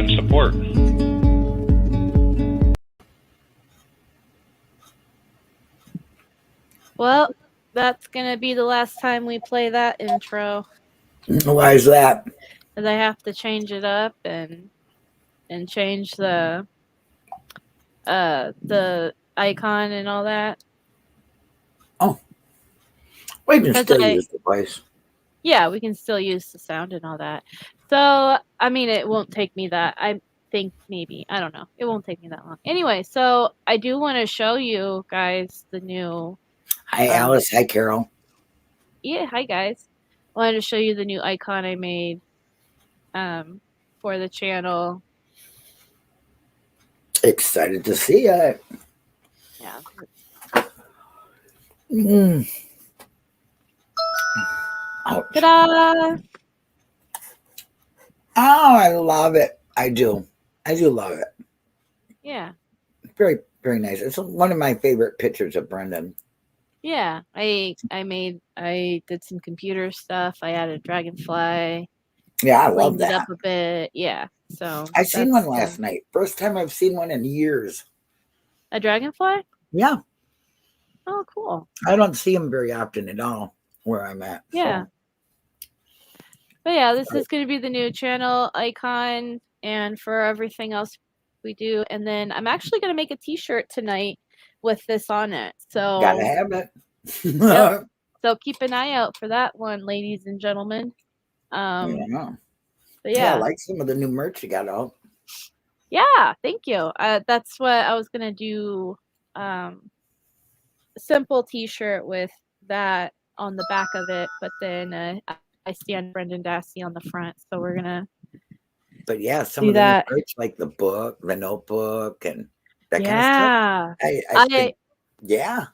and support. Well, that's gonna be the last time we play that intro. Why is that? Because I have to change it up and change the icon and all that. Oh, we can still use the voice. Yeah, we can still use the sound and all that. So, I mean, it won't take me that. I think maybe, I don't know. It won't take me that long. Anyway, so I do want to show you guys the new. Hi, Alice. Hi, Carol. Yeah, hi, guys. I wanted to show you the new icon I made for the channel. Excited to see it. Yeah. Ta-da! Oh, I love it. I do love it. Yeah. Very, very nice. It's one of my favorite pictures of Brendan. Yeah, I did some computer stuff. I added Dragonfly. Yeah, I love that. Cleaned it up a bit. Yeah. So I seen one last night. First time I've seen one in years. A dragonfly? Yeah. Oh, cool. I don't see them very often at all where I'm at. Yeah. So. But yeah, this is going to be the new channel icon and for everything else we do. And then I'm actually going to make a t-shirt tonight with this on it. So gotta have it. Yep. So keep an eye out for that one, ladies and gentlemen. But yeah, I like some of the new merch you got out. Yeah, thank you. That's what I was gonna do. A simple T-shirt with that on the back of it, but then I stand Brendan Dassey on the front, so we're gonna. But yeah, some of the new merch, like the book, the notebook, and that kind of stuff. I think, yeah.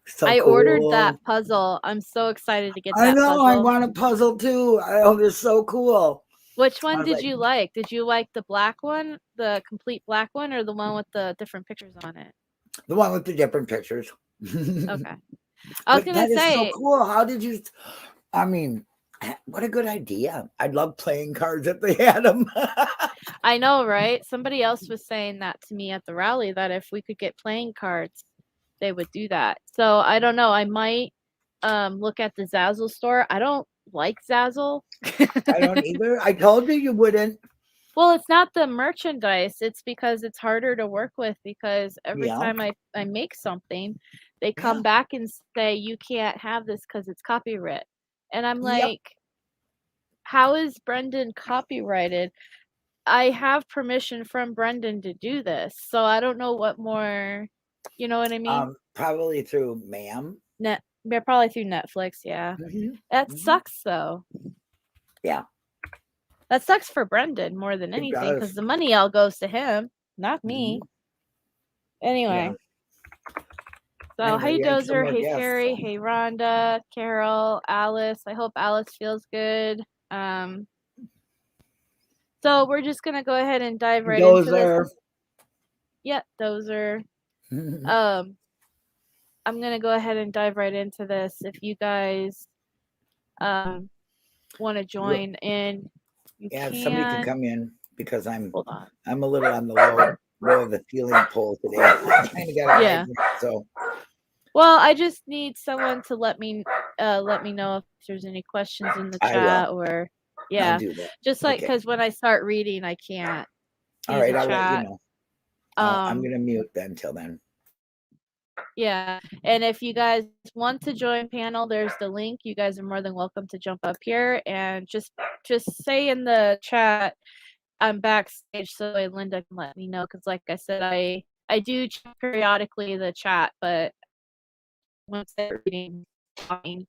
So I cool. ordered that puzzle. I'm so excited to get that I know. puzzle. I want a puzzle too. Oh, they're so cool. Which one did you like? Did you like the black one, the complete black one, or the one with the different pictures on it? The one with the different pictures. Okay. I was going to say. That is so cool. How did you? I mean, what a good idea. I'd love playing cards if they had them. I know, right? Somebody else was saying that to me at the rally, that if we could get playing cards, they would do that. So I don't know. I might look at the Zazzle store. I don't like Zazzle. I don't either. I told you wouldn't. Well, it's not the merchandise. It's because it's harder to work with, because every time I make something, they come back and say, you can't have this because it's copyright. And I'm like, how is Brendan copyrighted? I have permission from Brendan to do this. So I don't know what more, you know what I mean? Probably through ma'am. Probably through Netflix, yeah. That sucks, though. Yeah. That sucks for Brendan more than anything, because the money all goes to him, not me. Anyway. So, hey, Dozer. Hey, Terry. Hey, Rhonda. Carol. Alice. I hope Alice feels good. So, we're just going to go ahead and dive right into this. Yeah, Dozer. I'm going to go ahead and dive right into this. If you guys want to join in, you can. Somebody can come in, because I'm a little on the low of the feeling pole today. I kind of got it. So. Well, I just need someone to let me know if there's any questions in the chat, or just like, because when I start reading, I can't. All right, I'll let you know. I'm gonna mute then until then. Yeah, and if you guys want to join panel, there's the link. You guys are more than welcome to jump up here and just say in the chat, I'm backstage, so Linda can let me know, because like I said, I do check periodically the chat, but once they're reading, kind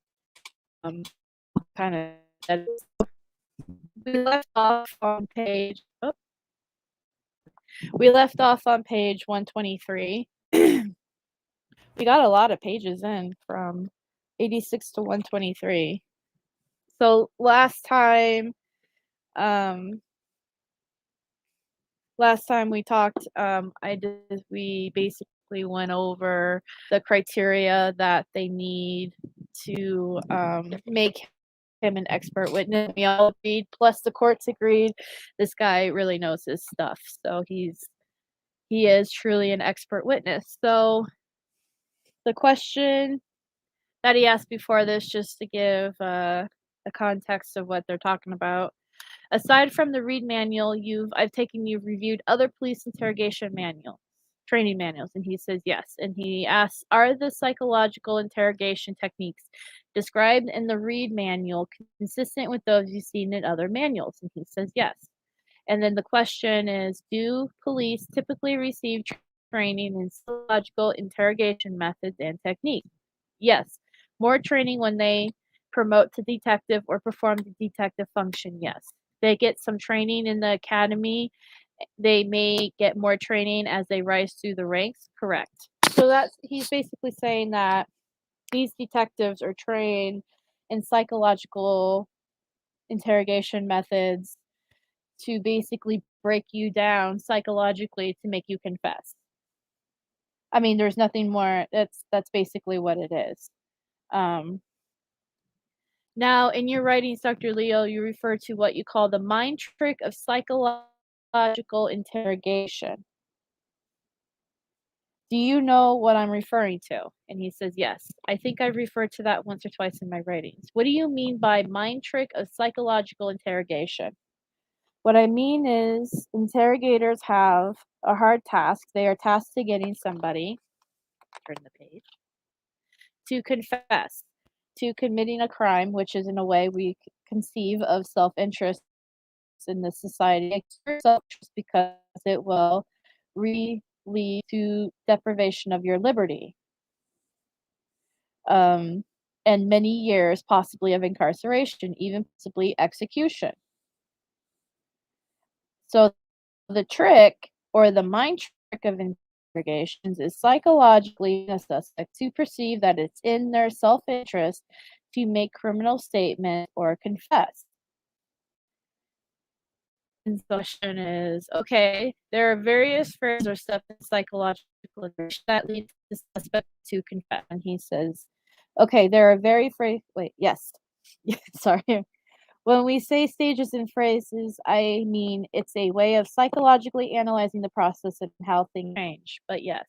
of. We left off on page. We left off on page 123. We got a lot of pages in, from 86 to 123. So last time we talked, we basically went over the criteria that they need to make him an expert witness. We all agreed, plus the courts agreed, this guy really knows his stuff. So he is truly an expert witness. So the question that he asked before this, just to give a context of what they're talking about. Aside from the Reed manual, you've reviewed other police interrogation manuals, training manuals, and he says yes. And he asks, are the psychological interrogation techniques described in the Reed manual consistent with those you've seen in other manuals? And he says yes. And then the question is, do police typically receive training in psychological interrogation methods and techniques? Yes. More training when they promote to detective or perform the detective function? Yes. They get some training in the academy. They may get more training as they rise through the ranks. Correct. So he's basically saying that these detectives are trained in psychological interrogation methods to basically break you down psychologically to make you confess. I mean, there's nothing more. That's basically what it is. Now, in your writings, Dr. Leo, you refer to what you call the mind trick of psychological interrogation. Do you know what I'm referring to? And he says, yes. I think I've referred to that once or twice in my writings. What do you mean by mind trick of psychological interrogation? What I mean is interrogators have a hard task. They are tasked to getting somebody, turn the page, to confess to committing a crime, which is in a way we conceive of self-interest in this society, self-interest because it will lead to deprivation of your liberty, and many years possibly of incarceration, even possibly execution. So the trick, or the mind trick of interrogations, is psychologically a suspect to perceive that it's in their self-interest to make criminal statement or confess. And the question is, okay, there are various phrases or steps in psychological interrogation that lead the suspect to confess. And he says, okay, there are sorry. When we say stages and phrases, I mean it's a way of psychologically analyzing the process and how things change. But yes.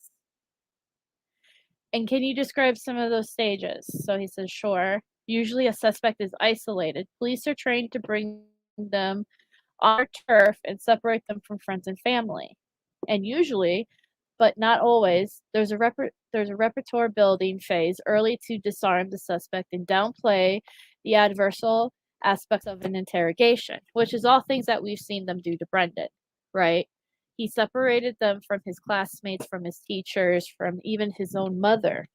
And can you describe some of those stages? So he says, sure. Usually a suspect is isolated. Police are trained to bring them on turf and separate them from friends and family. And usually, but not always, there's a repertoire building phase early to disarm the suspect and downplay the adversarial aspects of an interrogation, which is all things that we've seen them do to Brendan, right? He separated them from his classmates, from his teachers, from even his own mother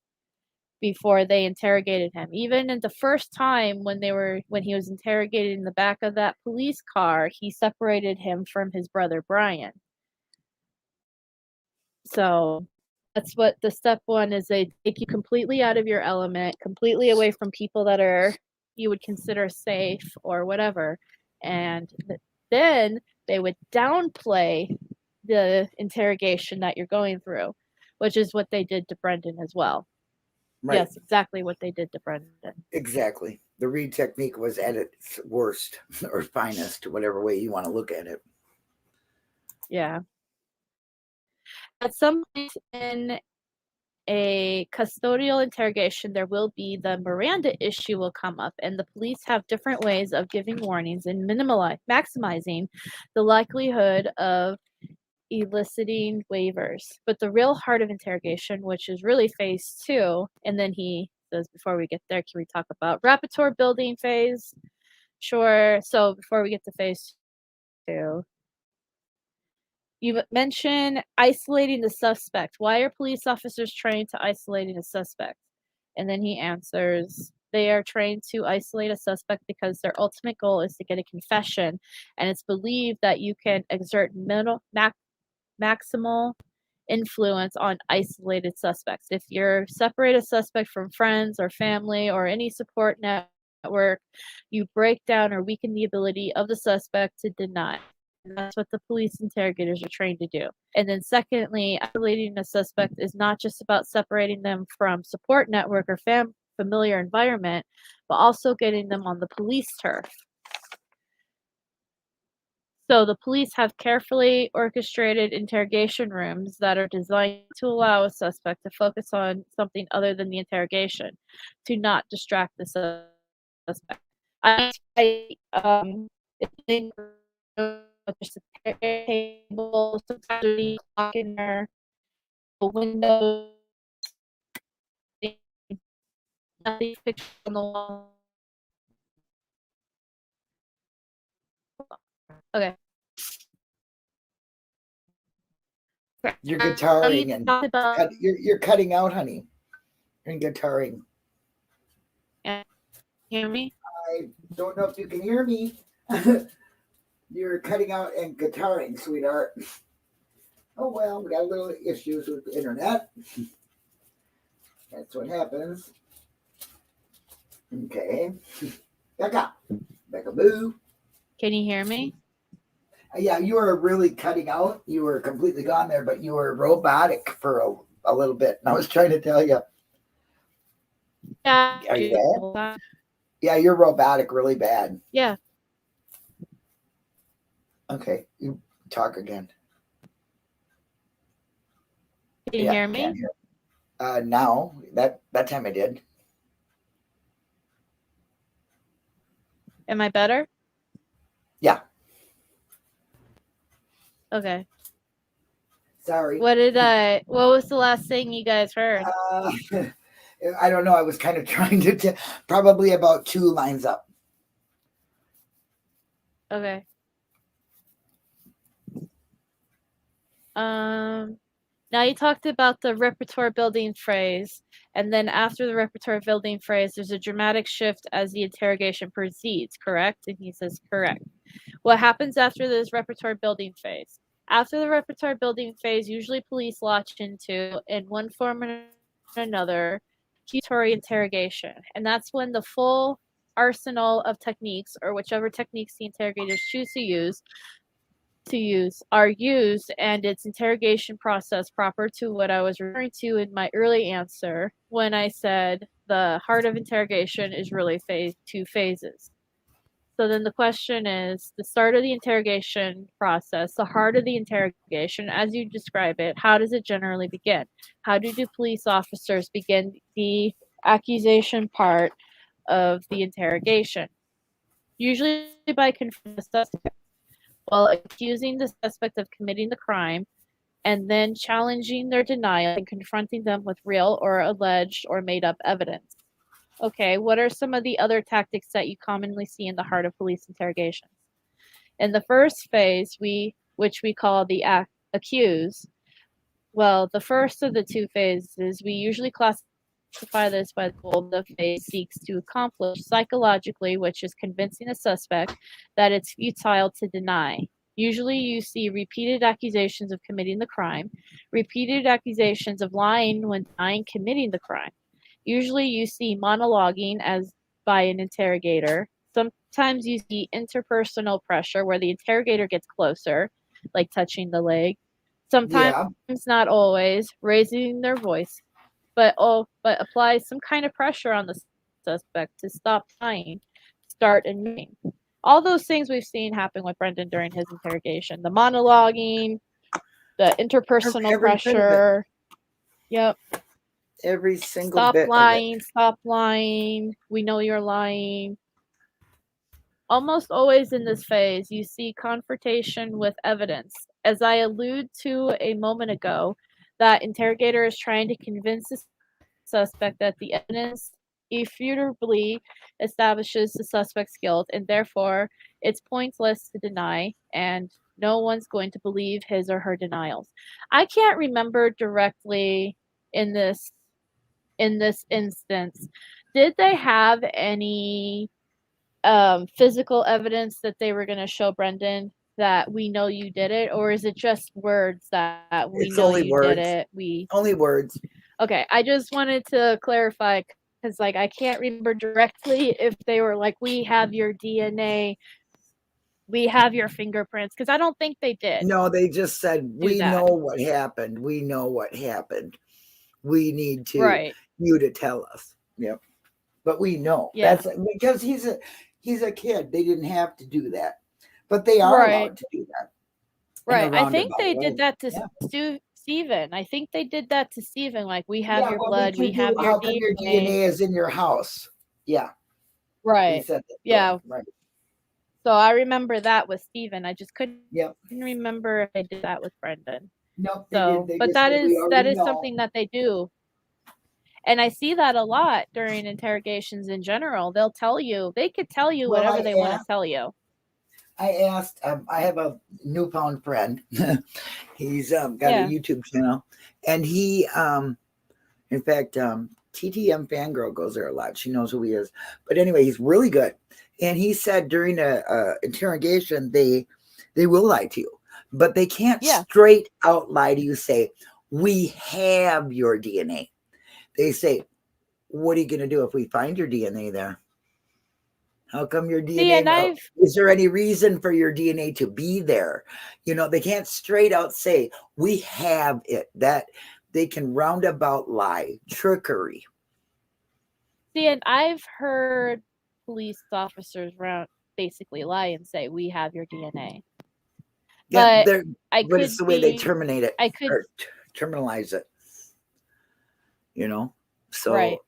before they interrogated him. Even in the first time when he was interrogated in the back of that police car, he separated him from his brother Brian. So that's what the step one is. They take you completely out of your element, completely away from people that you would consider safe or whatever. And then they would downplay the interrogation that you're going through, which is what they did to Brendan as well. Right. Yes, exactly what they did to Brendan. Exactly. The Reed technique was at its worst or finest, whatever way you want to look at it. Yeah. At some point in a custodial interrogation, there will be the Miranda issue will come up, and the police have different ways of giving warnings and maximizing the likelihood of eliciting waivers. But the real heart of interrogation, which is really phase 2, and then he says, before we get there, can we talk about repertoire building phase? Sure. So before we get to phase 2, you mentioned isolating the suspect. Why are police officers trained to isolating a suspect? And then he answers, they are trained to isolate a suspect because their ultimate goal is to get a confession, and it's believed that you can exert maximal influence on isolated suspects. If you separate a suspect from friends or family or any support network, you break down or weaken the ability of the suspect to deny. And that's what the police interrogators are trained to do. And then secondly, isolating a suspect is not just about separating them from support network or familiar environment, but also getting them on the police turf. So the police have carefully orchestrated interrogation rooms that are designed to allow a suspect to focus on something other than the interrogation, to not distract the suspect. Just a table, sometimes clock in there, a window, nothing picture on the wall. Okay. You're guitaring and you're cutting out, honey. You're guitaring. Yeah. Hear me? I don't know if you can hear me. You're cutting out and guitaring, sweetheart. Oh well, we got a little issues with the internet. That's what happens. Okay. Back up. Back a boo. Can you hear me? Yeah, you were really cutting out. You were completely gone there, but you were robotic for a little bit. And I was trying to tell you. Yeah. Are you there? Yeah, you're robotic really bad. Yeah. Okay, you talk again. Can you hear me? Now, that time I did. Am I better? Yeah. Okay. Sorry. What was the last thing you guys heard? I don't know. I was kind of trying to probably about 2 lines up. Okay. Now you talked about the repertoire building phrase, and then after the repertoire building phrase, there's a dramatic shift as the interrogation proceeds, correct? And he says, correct. What happens after this repertoire building phase? After the repertoire building phase, usually police launch into, in one form or another, accusatory interrogation. And that's when the full arsenal of techniques, or whichever techniques the interrogators choose to use are used, and its interrogation process proper to what I was referring to in my early answer when I said the heart of interrogation is really 2 phases. So then the question is, the start of the interrogation process, the heart of the interrogation, as you describe it, how does it generally begin? How do police officers begin the accusation part of the interrogation? Usually by confronting the suspect, while accusing the suspect of committing the crime, and then challenging their denial and confronting them with real or alleged or made up evidence. Okay, what are some of the other tactics that you commonly see in the heart of police interrogations? In the first phase, which we call the accuse, well, the first of the 2 phases, we usually classify this by the goal the phase seeks to accomplish psychologically, which is convincing a suspect that it's futile to deny. Usually you see repeated accusations of committing the crime, repeated accusations of lying when denying committing the crime. Usually you see monologuing as by an interrogator. Sometimes you see interpersonal pressure where the interrogator gets closer, like touching the leg. Sometimes, not always, raising their voice, but applies some kind of pressure on the suspect to stop lying, start admitting. All those things we've seen happen with Brendan during his interrogation. The monologuing, the interpersonal pressure. Yep. Every single bit Stop lying. We know you're lying. Almost always in this phase, you see confrontation with evidence. As I allude to a moment ago, that interrogator is trying to convince the suspect that the evidence irrefutably establishes the suspect's guilt, and therefore it's pointless to deny, and no one's going to believe his or her denials. I can't remember directly in this instance, did they have any physical evidence that they were going to show Brendan that we know you did it, or is it just words that we know you did it? Only words. Okay, I just wanted to clarify because, like, I can't remember directly if they were like, we have your DNA, we have your fingerprints, because I don't think they did. No, they just said, we know what happened. We know what happened. We need you to tell us. Yep. but we know Yeah. that's because he's a kid. They didn't have to do that, but they are allowed to do that. Right. I think they did that to Stephen. I think they did that to Stephen. Like, we have your blood, we have your how come your DNA is in your house? Yeah. Right. He said that. Yeah. Right. So I remember that with Stephen. I just couldn't Yep. remember if they did that with Brendan. Nope. So, They but just that said, is something that they do. And I see that a lot during interrogations in general. They could tell you whatever they want to tell you. I asked, I have a newfound friend. He's got a YouTube channel, and he, in fact, TTM Fangirl goes there a lot. She knows who he is. But anyway, he's really good. And he said during a interrogation, they will lie to you, but they can't straight out lie to you, say, we have your DNA. They say, what are you going to do if we find your DNA there? How come your DNA? Is there any reason for your DNA to be there? You know, they can't straight out say, we have it. That they can roundabout lie, trickery. See, and I've heard police officers basically lie and say, we have your DNA. Yeah, but it's the way they terminate it. Or terminalize it. You know? So,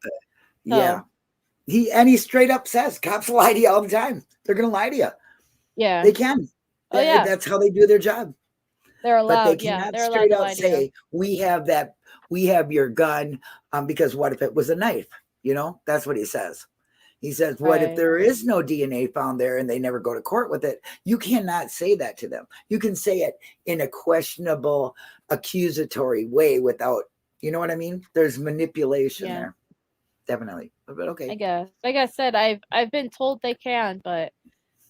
yeah. He straight up says, cops lie to you all the time. They're going to lie to you. Yeah. They can. Oh, yeah. That's how they do their job. They're allowed. But they cannot straight out say, we have that, we have your gun, because what if it was a knife? You know, that's what he says. He says, what if there is no DNA found there and they never go to court with it? You cannot say that to them. You can say it in a questionable, accusatory way without, you know what I mean? There's manipulation there. Definitely. But okay. I guess. Like I said, I've been told they can, but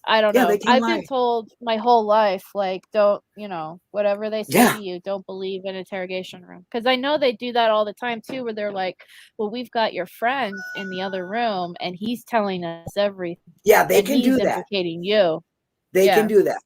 I don't know. I've been told my whole life, like, don't, whatever they say to you, don't believe in interrogation room. Because I know they do that all the time too, where they're like, well, we've got your friend in the other room and he's telling us everything. Yeah, they can do that. Implicating you. They can do that.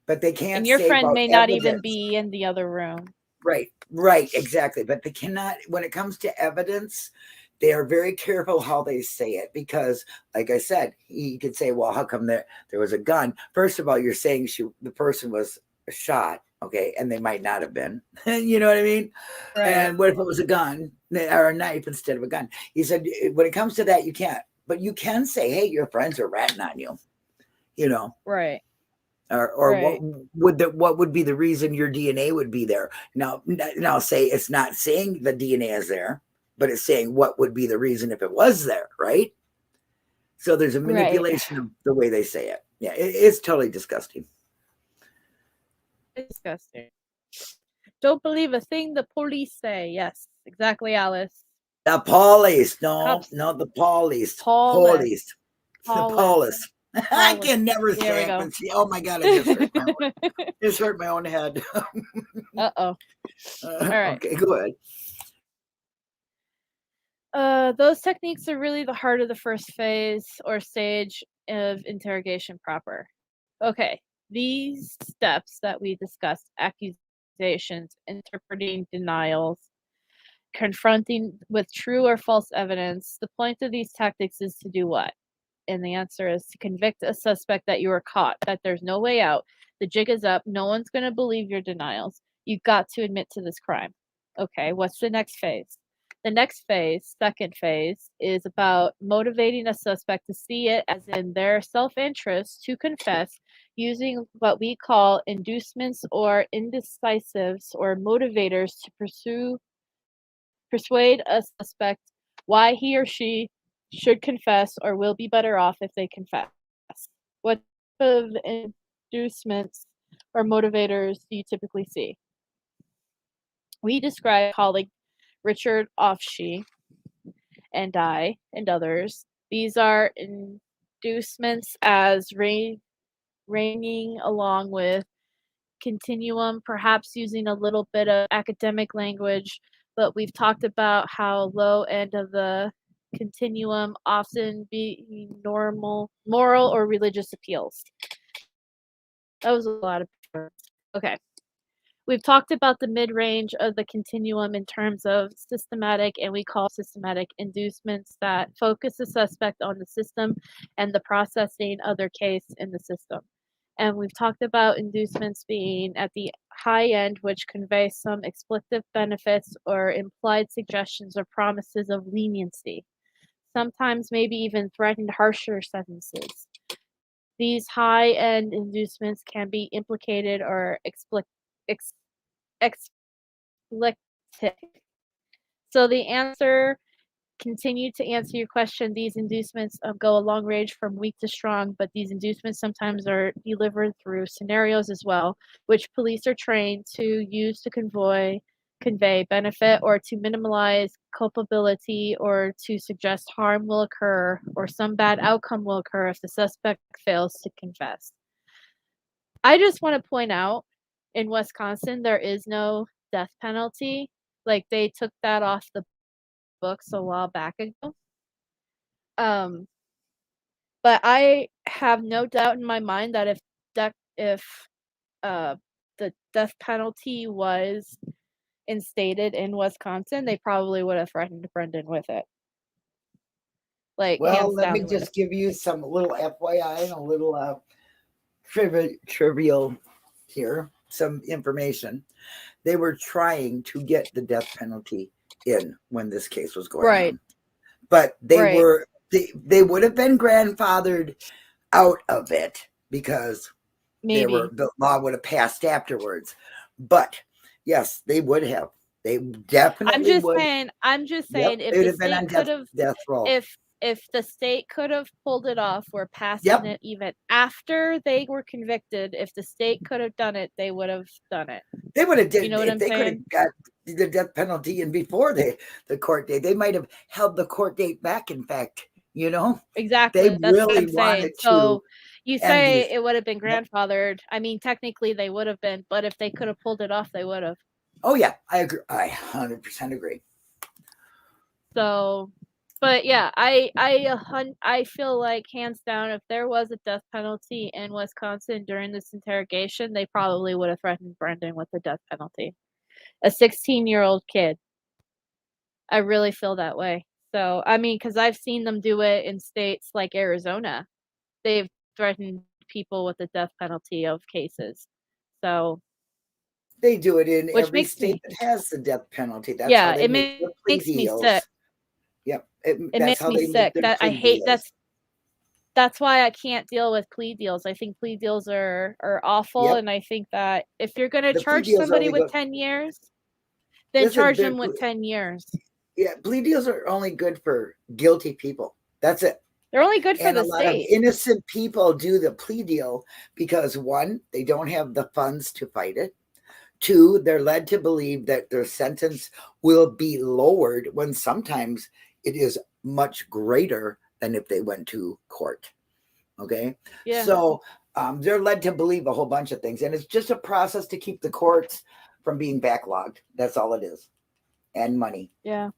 But they can't. And your friend may not even be in the other room. Right, exactly. But they cannot, when it comes to evidence, they are very careful how they say it, because, like I said, he could say, well, how come there was a gun? First of all, you're saying the person was shot, okay, and they might not have been. You know what I mean? Right. And what if it was a gun or a knife instead of a gun? He said, when it comes to that, you can't. But you can say, hey, your friends are ratting on you, Right. Or what would be the reason your DNA would be there? Now say it's not saying the DNA is there, but it's saying what would be the reason if it was there, right? So there's a manipulation of the way they say it. Yeah, it's totally disgusting. It's disgusting. Don't believe a thing the police say. Yes, exactly, Alice. The police. No, the police. Police. The police. I can never say it. But oh my God, I just hurt my own head. Uh-oh. All right. Okay, go ahead. Those techniques are really the heart of the first phase or stage of interrogation proper. Okay, these steps that we discussed, accusations, interpreting denials, confronting with true or false evidence, the point of these tactics is to do what? And the answer is to convict a suspect that you were caught, that there's no way out. The jig is up. No one's going to believe your denials. You've got to admit to this crime. Okay, what's the next phase? The next phase, second phase, is about motivating a suspect to see it as in their self-interest to confess using what we call inducements or indecisives or motivators to persuade a suspect why he or she should confess or will be better off if they confess. What type of inducements or motivators do you typically see? We describe colleague Richard Offshee and I and others. These are inducements as reigning along with continuum, perhaps using a little bit of academic language, but we've talked about how low end of the continuum often be moral or religious appeals. That was a lot of words. Okay. we've talked about the mid-range of the continuum in terms of systematic, and we call systematic inducements that focus the suspect on the system and the processing of their case in the system. And we've talked about inducements being at the high end, which convey some explicit benefits or implied suggestions or promises of leniency, sometimes maybe even threatened harsher sentences. These high-end inducements can be implicated or explicit. So the answer, continue to answer your question, these inducements go a long range from weak to strong, but these inducements sometimes are delivered through scenarios as well, which police are trained to use to convey benefit or to minimize culpability or to suggest harm will occur or some bad outcome will occur if the suspect fails to confess. I just want to point out, in Wisconsin, there is no death penalty. Like, they took that off the books a while back ago. But I have no doubt in my mind that if the death penalty was instated in Wisconsin, they probably would have threatened Brendan with it. Like, well, let me just give you some little FYI and a little trivial here, some information. They were trying to get the death penalty in when this case was going on, but they would have been grandfathered out of it because the law would have passed afterwards. But yes, they would have. They definitely would. I'm just saying, if the state could have death row. If the state could have pulled it off, we're passing it even after they were convicted. If the state could have done it, they would have done it. They would have did. You know what I'm saying? They could have got the death penalty in before the court date. They might have held the court date back. In fact, exactly. They really wanted to. So you say it would have been grandfathered. I mean, technically they would have been, but if they could have pulled it off, they would have. Oh yeah, I agree. I 100% agree. So. But yeah, I feel like hands down, if there was a death penalty in Wisconsin during this interrogation, they probably would have threatened Brendan with the death penalty. A 16-year-old kid. I really feel that way. So, I mean, because I've seen them do it in states like Arizona. They've threatened people with the death penalty of cases. So they do it in every state that has the death penalty. That's how they makes me sick. Yep. It makes me sick. That I hate deals. That's why I can't deal with plea deals. I think plea deals are awful, and I think that if you're going to charge somebody with 10 years, then charge them with 10 years. Yeah, plea deals are only good for guilty people. That's it. They're only good for the state. A lot of innocent people do the plea deal because, one, they don't have the funds to fight it. Two, they're led to believe that their sentence will be lowered when sometimes it is much greater than if they went to court. Okay. Yeah. So they're led to believe a whole bunch of things, and it's just a process to keep the courts from being backlogged. That's all it is. And money. Yeah.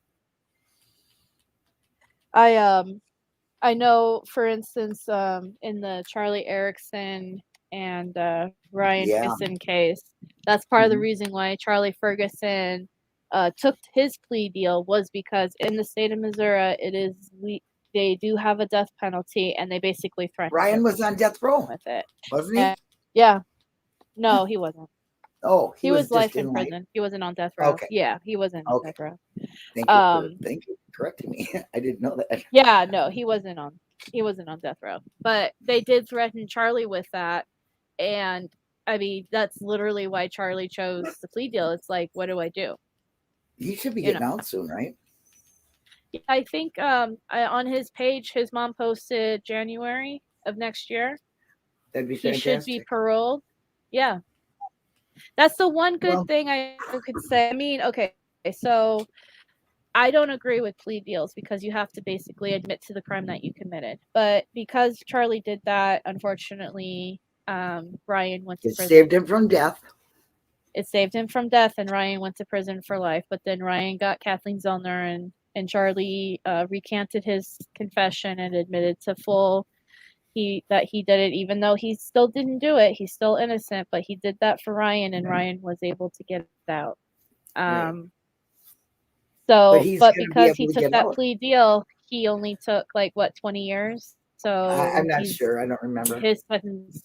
I know, for instance, in the Charlie Erickson and Ryan Ferguson case, that's part of the reason why Charlie Ferguson took his plea deal, was because in the state of Missouri, they do have a death penalty, and they basically threatened. Ryan was on death row with it, wasn't he? Yeah. No, he wasn't. Oh, he was life in prison. He wasn't on death row. Okay. Yeah, he wasn't on death row. Thank you for correcting me. I didn't know that. Yeah, no, he wasn't on death row. But they did threaten Charlie with that, and I mean, that's literally why Charlie chose the plea deal. It's like, what do I do? He should be getting out soon, right? I think on his page, his mom posted January of next year. That'd be fantastic. He should be paroled. Yeah. That's the one good thing I could say. I mean, okay, so I don't agree with plea deals because you have to basically admit to the crime that you committed. But because Charlie did that, unfortunately, Ryan went to prison. It saved him from death. It saved him from death, and Ryan went to prison for life. But then Ryan got Kathleen Zellner, and Charlie recanted his confession and admitted to full he did it, even though he still didn't do it. He's still innocent, but he did that for Ryan, and Ryan was able to get out. Right. So, he's but going to be because able he to took get that out. plea deal, he only took like what, 20 years. So I'm not sure. I don't remember. His sentence,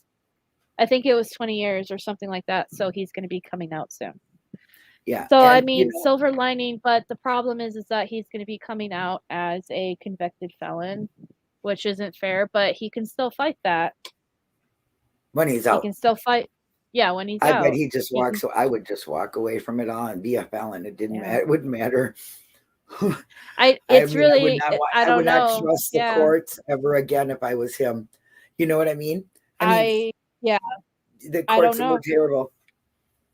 I think it was 20 years or something like that. So he's going to be coming out soon. Yeah. So And, I mean, silver lining, but the problem is that he's going to be coming out as a convicted felon, which isn't fair. But he can still fight that when he's out. He can still fight. Yeah, when he's I out. bet he just walks. So I would just walk away from it all and be a felon. It didn't matter. It wouldn't matter. I would not trust the courts ever again if I was him. You know what I mean? The courts were terrible,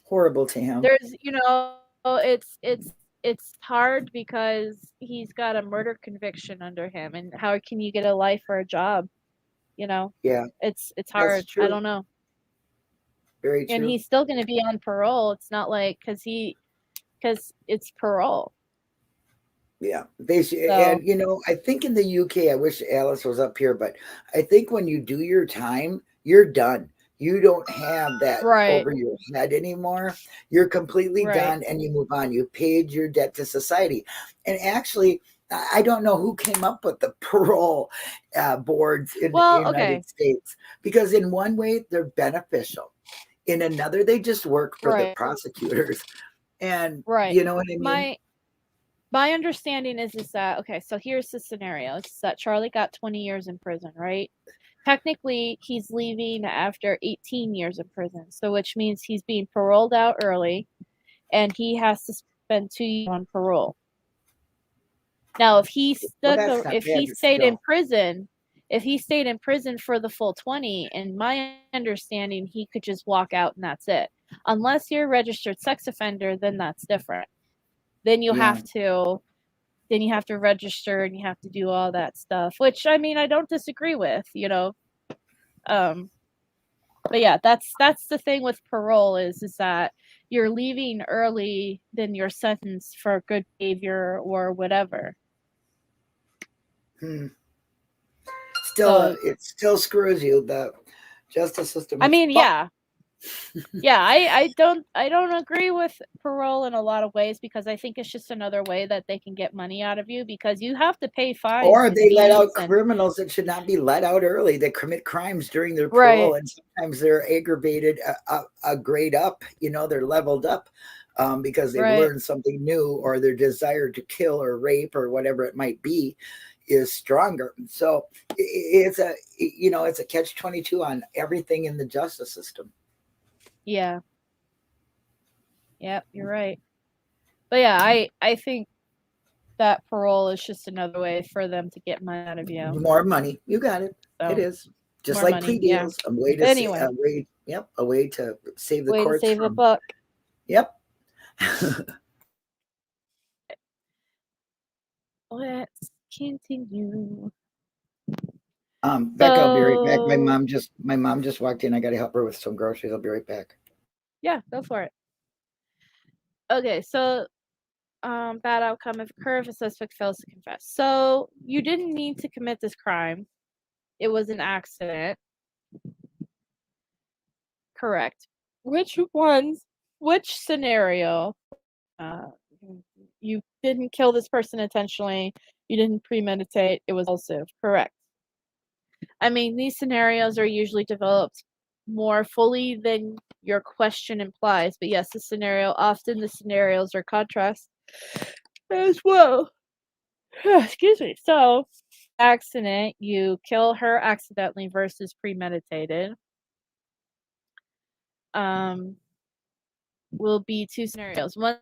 horrible to him. There's, it's hard because he's got a murder conviction under him, and how can you get a life or a job? Yeah, it's hard. I don't know. Very true. And he's still going to be on parole. It's not like because it's parole. Yeah, and I think in the UK, I wish Alice was up here, but I think when you do your time, you're done. You don't have that over your head anymore. You're completely done, and you move on. You paid your debt to society. And actually, I don't know who came up with the parole boards in the United States, because in one way they're beneficial, in another they just work for the prosecutors. And you know what I mean? My understanding is that, okay, so here's the scenario. It's that Charlie got 20 years in prison, right? Technically, he's leaving after 18 years in prison, so which means he's being paroled out early, and he has to spend 2 years on parole. Now, if he stayed in prison for the full 20, in my understanding, he could just walk out and that's it. Unless you're a registered sex offender, then that's different. Then you have to register, and you have to do all that stuff, which I mean I don't disagree with, but yeah, that's the thing with parole is that you're leaving early than your sentence for good behavior or whatever. Still, it still screws you, the justice system. I mean, yeah. I don't agree with parole in a lot of ways, because I think it's just another way that they can get money out of you, because you have to pay fines. Or they let out criminals that should not be let out early. They commit crimes during their parole, and sometimes they're aggravated a grade up. They're leveled up because they've learned something new, or their desire to kill or rape or whatever it might be is stronger. So it's a catch-22 on everything in the justice system. Yeah. Yep, you're right. But yeah, I think that parole is just another way for them to get money out of you. More money. You got it. So, it is. Just like plea deals. A way to a way to save the courts. To save a buck. Yep. Let's continue. Becca, I'll be right back. My mom just walked in. I gotta help her with some groceries. I'll be right back. Yeah, go for it. Okay, so bad outcome if occur if a suspect fails to confess. So you didn't need to commit this crime. It was an accident. Correct. Which scenario? You didn't kill this person intentionally. You didn't premeditate. It was impulsive. Correct. I mean, these scenarios are usually developed more fully than your question implies. But yes, the scenarios are contrast as well. Excuse me. So, accident, you kill her accidentally versus premeditated. Will be two scenarios. One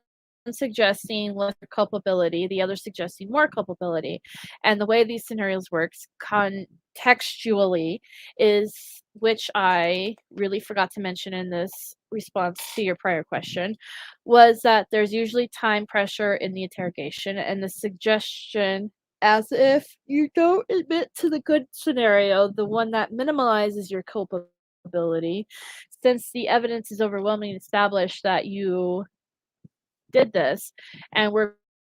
suggesting lesser culpability, the other suggesting more culpability. And the way these scenarios works contextually is, which I really forgot to mention in this response to your prior question, was that there's usually time pressure in the interrogation, and the suggestion, as if you don't admit to the good scenario, the one that minimizes your culpability, since the evidence is overwhelmingly established that you did this, and we're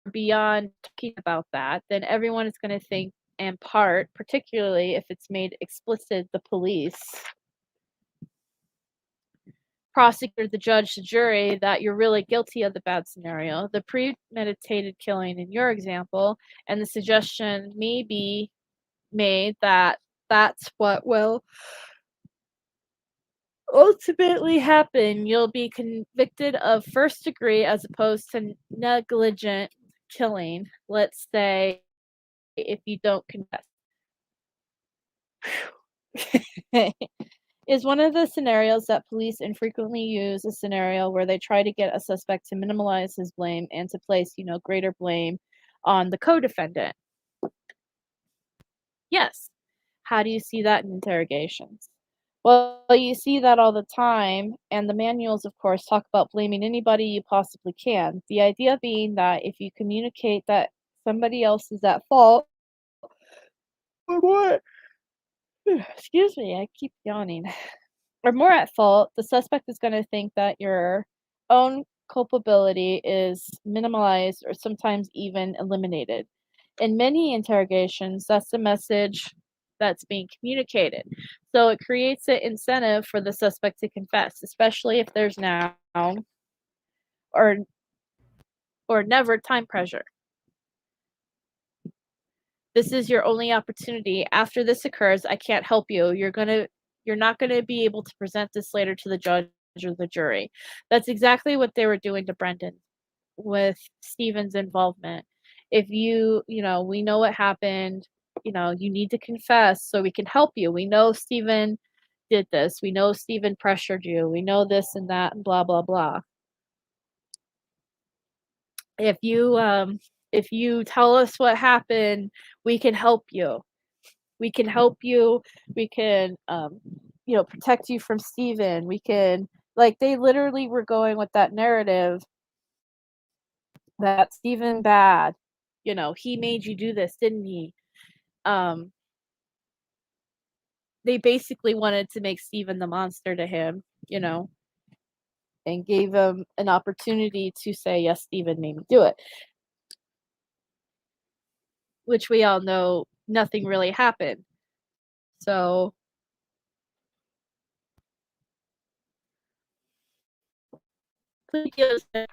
beyond talking about that, then everyone is going to think and part, particularly if it's made explicit the police, prosecutor, the judge, the jury, that you're really guilty of the bad scenario, the premeditated killing in your example, and the suggestion may be made that that's what will ultimately happen. You'll be convicted of first degree as opposed to negligent killing, let's say, if you don't confess. Is one of the scenarios that police infrequently use a scenario where they try to get a suspect to minimize his blame and to place, greater blame on the co-defendant. Yes. How do you see that in interrogations? Well, you see that all the time, and the manuals, of course, talk about blaming anybody you possibly can. The idea being that if you communicate that somebody else is at fault, or more, excuse me, I keep yawning, or more at fault, the suspect is going to think that your own culpability is minimalized or sometimes even eliminated. In many interrogations, that's the message that's being communicated. So it creates an incentive for the suspect to confess, especially if there's now or never time pressure. This is your only opportunity. After this occurs, I can't help you. You're not going to be able to present this later to the judge or the jury. That's exactly what they were doing to Brendan with Stephen's involvement. If we know what happened, you need to confess so we can help you. We know Stephen did this. We know Stephen pressured you. We know this and that and blah, blah, blah. If you tell us what happened, we can help you. We can help you. We can, protect you from Stephen. We can, they literally were going with that narrative that Stephen bad. He made you do this, didn't he? They basically wanted to make Stephen the monster to him, and gave him an opportunity to say, yes, Stephen made me do it. Which we all know nothing really happened. So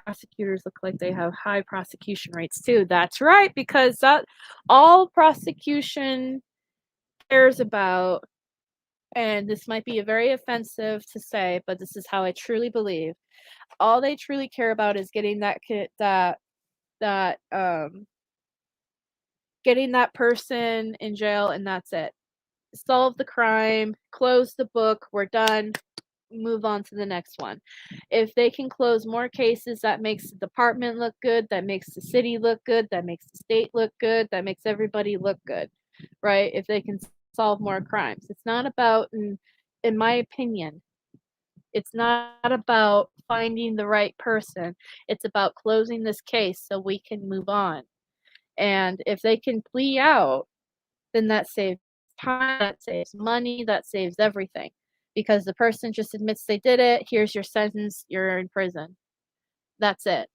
prosecutors look like they have high prosecution rates too. That's right, because that all prosecution cares about, and this might be very offensive to say, but this is how I truly believe. All they truly care about is getting getting that person in jail, and that's it. Solve the crime, close the book, we're done, move on to the next one. If they can close more cases, that makes the department look good, that makes the city look good, that makes the state look good, that makes everybody look good, right? If they can solve more crimes. It's not about, in my opinion, it's not about finding the right person. It's about closing this case so we can move on. And if they can plea out, then that saves time, that saves money, that saves everything. Because the person just admits they did it, here's your sentence, you're in prison. That's it.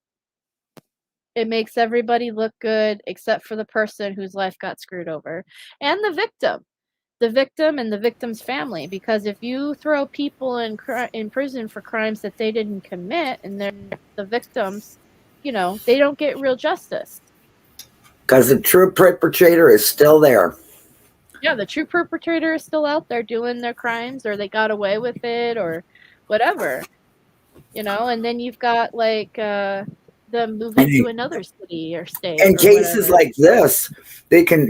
It makes everybody look good except for the person whose life got screwed over. And the victim. The victim and the victim's family. Because if you throw people in prison for crimes that they didn't commit, and they're the victims, they don't get real justice. Because the true perpetrator is still there. Yeah, the true perpetrator is still out there doing their crimes, or they got away with it, or whatever, and then you've got them moving to another city or state. In cases like this, they can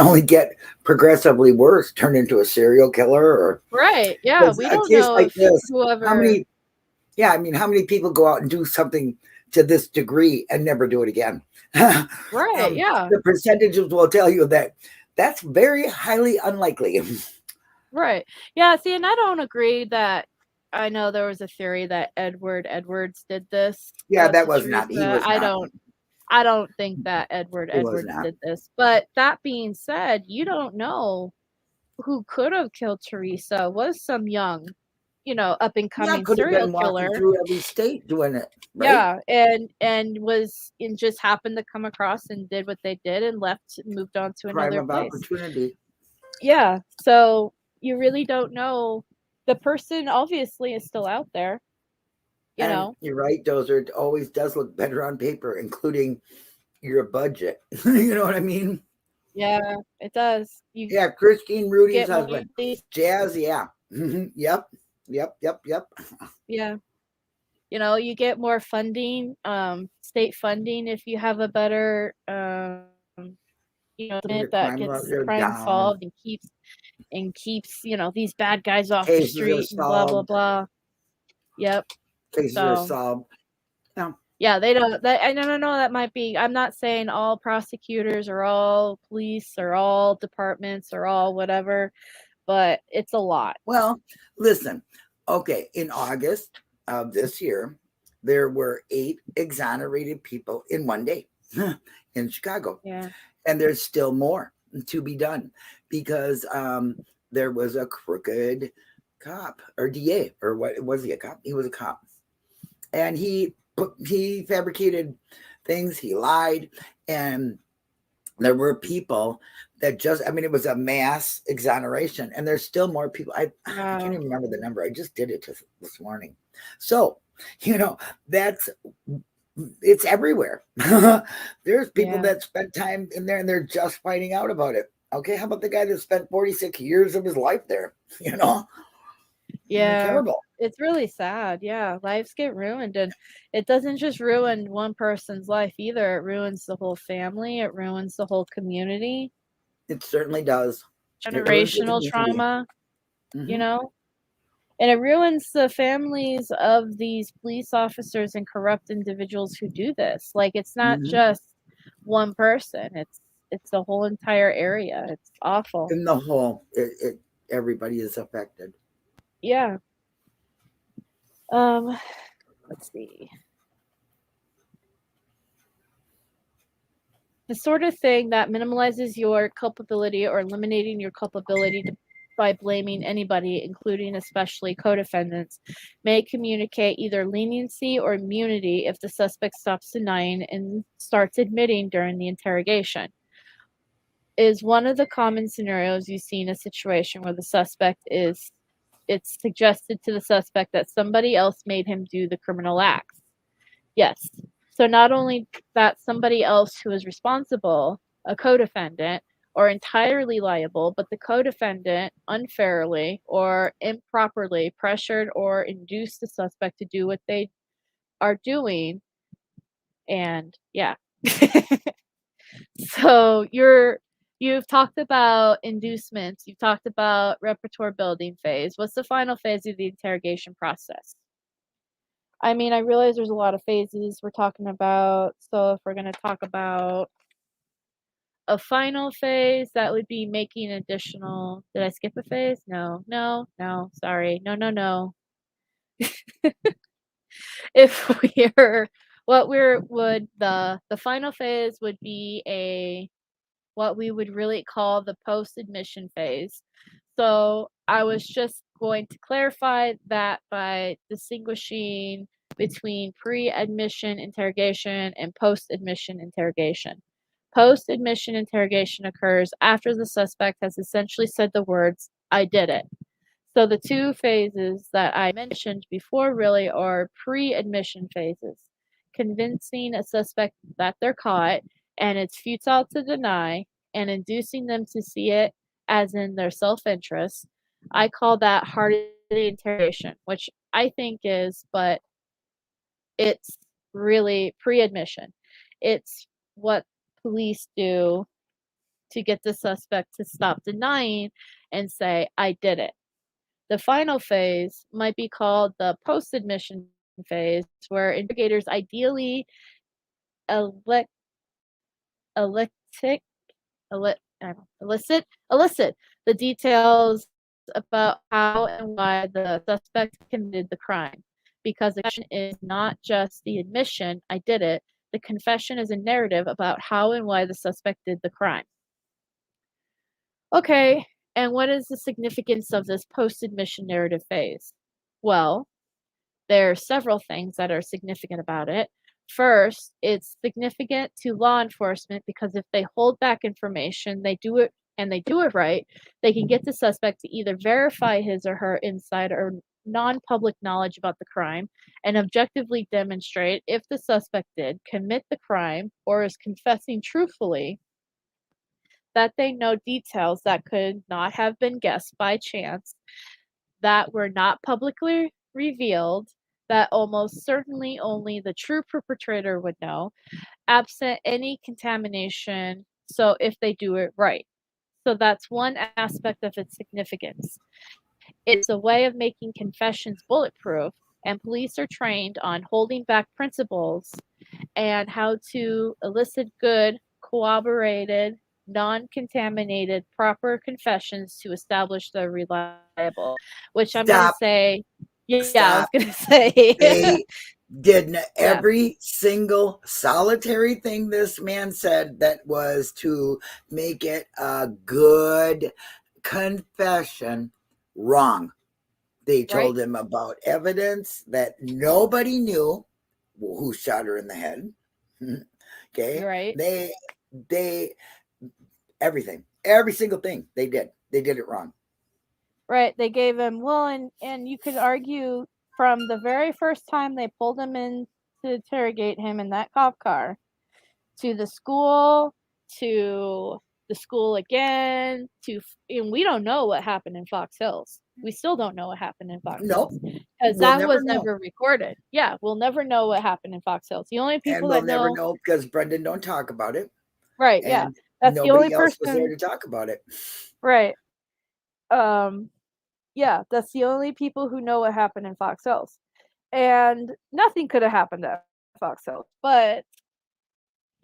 only get progressively worse, turn into a serial killer, or right. Yeah, we don't know like this, whoever. How many people go out and do something to this degree and never do it again? Right. Yeah. The percentages will tell you that that's very highly unlikely. Right. Yeah. See, and I don't agree that. I know there was a theory that Edward Edwards did this. Yeah, that was not. He was I don't think that Edward Edwards did this. But that being said, you don't know who could have killed Teresa. Was some young up and coming could have serial been walking killer. through every state doing it, right? Yeah, and just happened to come across and did what they did and left, moved on to Crime another of place. opportunity. Yeah, so you really don't know. The person obviously is still out there. And you're right, Dozer. It always does look better on paper, including your budget. You know what I mean? Yeah, it does. Yeah, Christine Rudy's get more husband. police. Jazz, yeah. Yep. Yeah. You get more funding, state funding if you have a better, Your that crime gets are crime down. solved and keeps, these bad guys off the Cases are street and blah, blah, solved. blah. Yep. Cases are solved. Yeah. Yeah, they don't. I don't know. That might be. I'm not saying all prosecutors or all police or all departments or all whatever, but it's a lot. Well, listen. Okay, in August of this year, there were 8 exonerated people in one day in Chicago. Yeah. And there's still more to be done because there was a crooked cop or DA, or what was he, a cop? He was a cop. And he fabricated things, he lied, and there were people that it was a mass exoneration, and there's still more people. I can't even remember the number. I just did it this morning. So, it's everywhere. There's people that spent time in there and they're just finding out about it. Okay, how about the guy that spent 46 years of his life there? Yeah, terrible. It's really sad. Yeah, lives get ruined, and it doesn't just ruin one person's life either. It ruins the whole family. It ruins the whole community. It certainly does. Generational trauma, and it ruins the families of these police officers and corrupt individuals who do this. Like, it's not just one person. It's the whole entire area. It's awful. In the whole, everybody is affected. Yeah. Let's see. The sort of thing that minimalizes your culpability or eliminating your culpability by blaming anybody, including especially co-defendants, may communicate either leniency or immunity if the suspect stops denying and starts admitting during the interrogation. Is one of the common scenarios you see in a situation where the suspect it's suggested to the suspect that somebody else made him do the criminal acts. Yes. So not only that somebody else who is responsible, a co-defendant, or entirely liable, but the co-defendant unfairly or improperly pressured or induced the suspect to do what they are doing. And yeah. So you've talked about inducements, you've talked about repertoire building phase. What's the final phase of the interrogation process? I mean, I realize there's a lot of phases we're talking about. So if we're going to talk about a final phase, that would be making additional. Did I skip a phase? No. Sorry. No. If the final phase would be what we would really call the post-admission phase. So I was just going to clarify that by distinguishing between pre-admission interrogation and post-admission interrogation. Post-admission interrogation occurs after the suspect has essentially said the words, "I did it." So the two phases that I mentioned before really are pre-admission phases, convincing a suspect that they're caught and it's futile to deny and inducing them to see it as in their self-interest. I call that hearted interrogation, which I think is, but it's really pre-admission. It's what police do to get the suspect to stop denying and say, "I did it." The final phase might be called the post-admission phase, where interrogators ideally elicit the details about how and why the suspect committed the crime. Because the confession is not just the admission, "I did it." The confession is a narrative about how and why the suspect did the crime. Okay, and what is the significance of this post-admission narrative phase? Well, there are several things that are significant about it. First, it's significant to law enforcement because if they hold back information, they do it right, they can get the suspect to either verify his or her inside or non-public knowledge about the crime and objectively demonstrate if the suspect did commit the crime or is confessing truthfully that they know details that could not have been guessed by chance, that were not publicly revealed, that almost certainly only the true perpetrator would know, absent any contamination, so if they do it right. So that's one aspect of its significance. It's a way of making confessions bulletproof, and police are trained on holding back principles and how to elicit good, corroborated, non-contaminated, proper confessions to establish they're reliable. Which I'm going to say, I was going to say. They did every single solitary thing this man said that was to make it a good confession wrong. They told him about evidence that nobody knew who shot her in the head. Okay. Right. They everything, every single thing they did it wrong. Right. They gave him, and you could argue from the very first time they pulled him in to interrogate him in that cop car to the school again, and we don't know what happened in Fox Hills. We still don't know what happened in Fox Hills because that was never recorded. Yeah, we'll never know what happened in Fox Hills. The only people that never know because Brendan don't talk about it. Right. Yeah, that's the only person was there to talk about it. Right. Yeah, that's the only people who know what happened in Fox Hills, and nothing could have happened at Fox Hills. But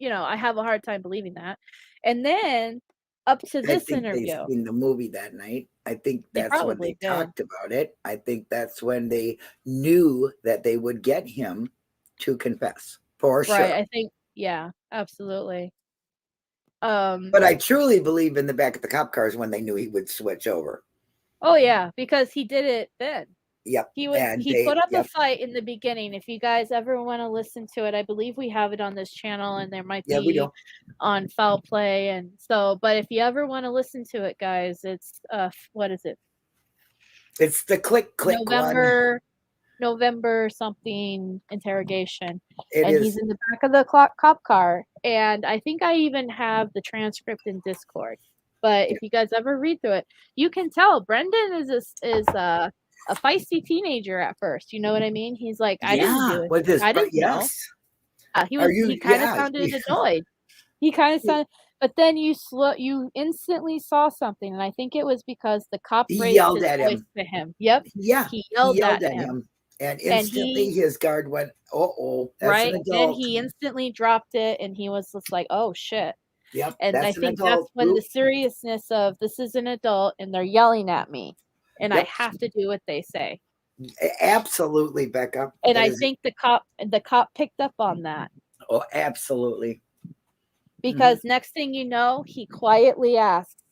I have a hard time believing that. And then up to this interview, they've seen the movie that night. I think that's when they talked about it. I think that's when they knew that they would get him to confess for sure. Right. I think, yeah, absolutely. But I truly believe in the back of the cop cars when they knew he would switch over. Oh yeah, because he did it then. Yep. He put up a fight in the beginning. If you guys ever want to listen to it, I believe we have it on this channel, and there might be on Foul Play. And so, but if you ever want to listen to it, guys, it's what is it? It's the click November something interrogation. He's in the back of the cop car, and I think I even have the transcript in Discord. But if you guys ever read through it, you can tell Brendan is a feisty teenager at first. You know what I mean? He's like, I didn't do it. I didn't know. He kind of sounded annoyed. He kind of sounded, but then you instantly saw something, and I think it was because the cop raised his voice to him. Yep. Yeah. He yelled at him. And instantly his guard went, "Uh-oh, that's right." an adult. Then he instantly dropped it, and he was just like, "Oh shit." Yep. And I think that's when the seriousness of this is an adult and they're yelling at me and I have to do what they say. Absolutely, Becca. And I think the cop picked up on that. Oh, absolutely. Because next thing you know, he quietly asks,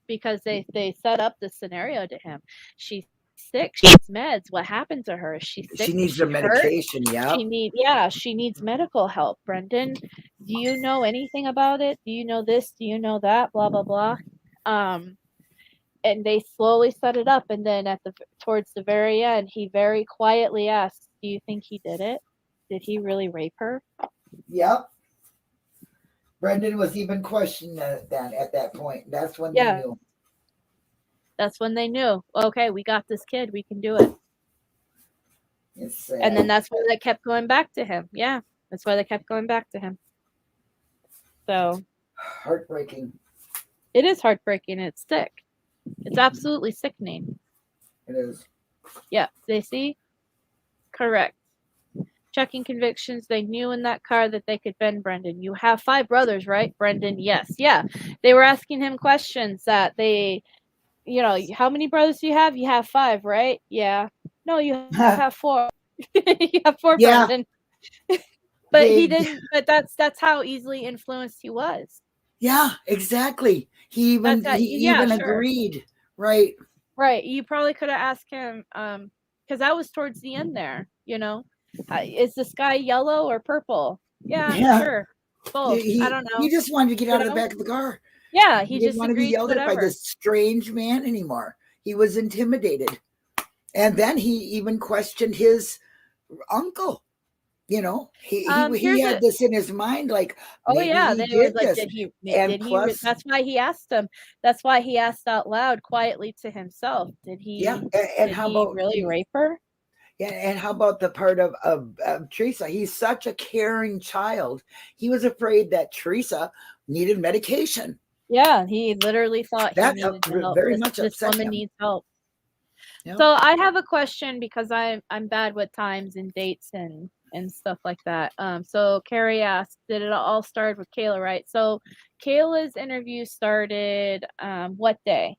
because they set up the scenario to him. She's sick. She needs meds. What happened to her? She's sick. She needs her medication. Yeah. She needs medical help. Brendan, do you know anything about it? Do you know this? Do you know that? Blah blah blah. And they slowly set it up, and then towards the very end, he very quietly asks, "Do you think he did it? Did he really rape her?" Yep. Brendan was even questioned at that point. That's when they knew. That's when they knew, okay, we got this kid. We can do it. And then that's why they kept going back to him. Yeah, that's why they kept going back to him. So. Heartbreaking. It is heartbreaking. It's sick. It's absolutely sickening. It is. Yeah, Dassey? Correct. Checking convictions. They knew in that car that they could bend Brendan. You have 5 brothers, right, Brendan? Yes. Yeah. They were asking him questions that they... how many brothers do you have? You have 5, right? Yeah. No, you have 4. You have 4, Brendan. But he didn't. But that's how easily influenced he was. Yeah, exactly. He even agreed. Right. Right. You probably could have asked him, because that was towards the end there, is the sky yellow or purple? Yeah. Sure, both. I don't know. He just wanted to get out of the back of the car. Yeah, he didn't want to be yelled at by this strange man anymore. He was intimidated. And then he even questioned his uncle. He had this in his mind, like, oh yeah, they were like, did he that's why he asked him. That's why he asked out loud, quietly to himself, did he? Yeah, and how about really rape her? Yeah, and how about the part of Teresa? He's such a caring child. He was afraid that Teresa needed medication. Yeah, he literally thought that he needed help. Very much this upset woman him. Needs help. Yep. So I have a question, because I'm bad with times and dates and stuff like that. So Carrie asked, did it all start with Kayla, right? So Kayla's interview started what day?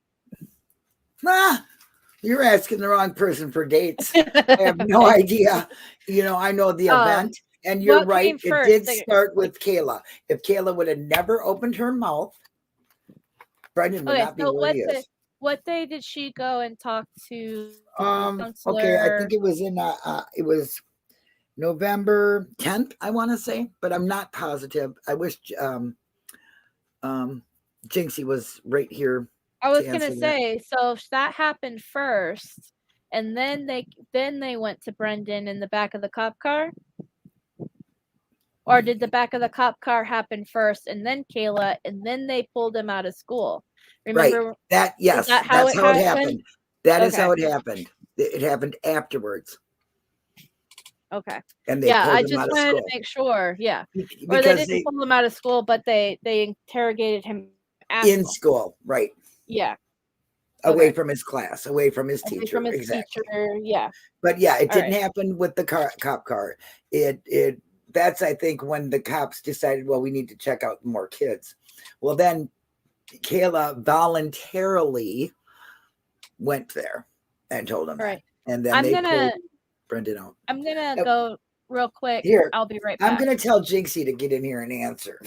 You're asking the wrong person for dates. I have no idea. I know the event, and you're right. It did start with Kayla. If Kayla would have never opened her mouth, Brendan would not be where he is. What day did she go and talk to counselor? Okay, I think it was it was November 10th, I want to say, but I'm not positive. I wish Jinxie was right here. I was gonna say, so that happened first, and then they went to Brendan in the back of the cop car, or did the back of the cop car happen first, and then Kayla, and then they pulled him out of school? Remember right. That? Yes, that's how it happened. That is how it happened. It happened afterwards. Okay. And they I just wanted to make sure. Yeah. Or they didn't pull him out of school, but they interrogated him in school, right? Yeah. Away from his class, away from his teacher. From his teacher, yeah. But yeah, it didn't happen with the cop car. That's, I think, when the cops decided, well, we need to check out more kids. Well, then Kayla voluntarily went there and told him that. And then they pulled Brendan out. I'm gonna go real quick. Here, I'll be right back. I'm gonna tell Jinxie to get in here and answer.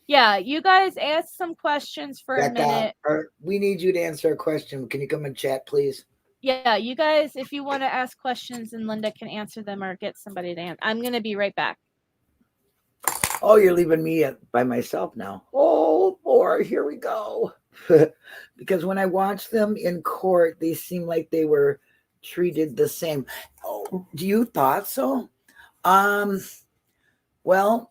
Yeah, you guys ask some questions for a minute. We need you to answer a question. Can you come and chat, please? Yeah, you guys, if you want to ask questions and Linda can answer them or get somebody to answer. I'm gonna be right back. Oh, you're leaving me by myself now. Oh boy, here we go. Because when I watched them in court, they seemed like they were treated the same. Oh, do you thought so? Well,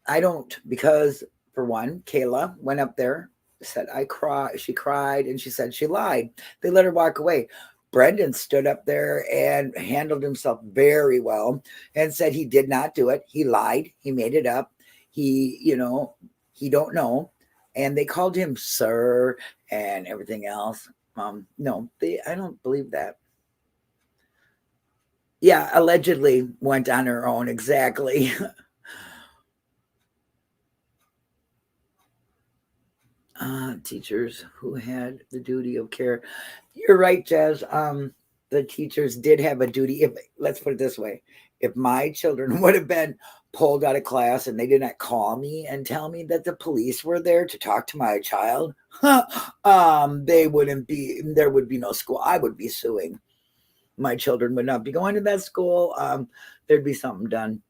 I don't, because for one, Kayla went up there, said, I cry. She cried and she said she lied. They let her walk away. Brendan stood up there and handled himself very well and said he did not do it. He lied. He made it up. He don't know. And they called him sir and everything else. No, I don't believe that. Yeah, allegedly went on her own. Exactly. Teachers who had the duty of care. You're right, Jazz. The teachers did have a duty. Let's put it this way. If my children would have been pulled out of class and they did not call me and tell me that the police were there to talk to my child, there would be no school. I would be suing. My children would not be going to that school. There'd be something done.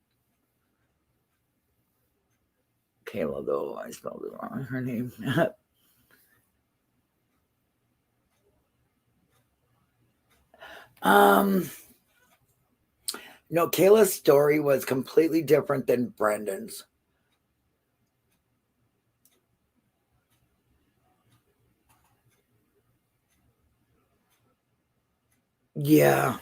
Kayla, though, I spelled it wrong. Her name. No, Kayla's story was completely different than Brendan's. Yeah.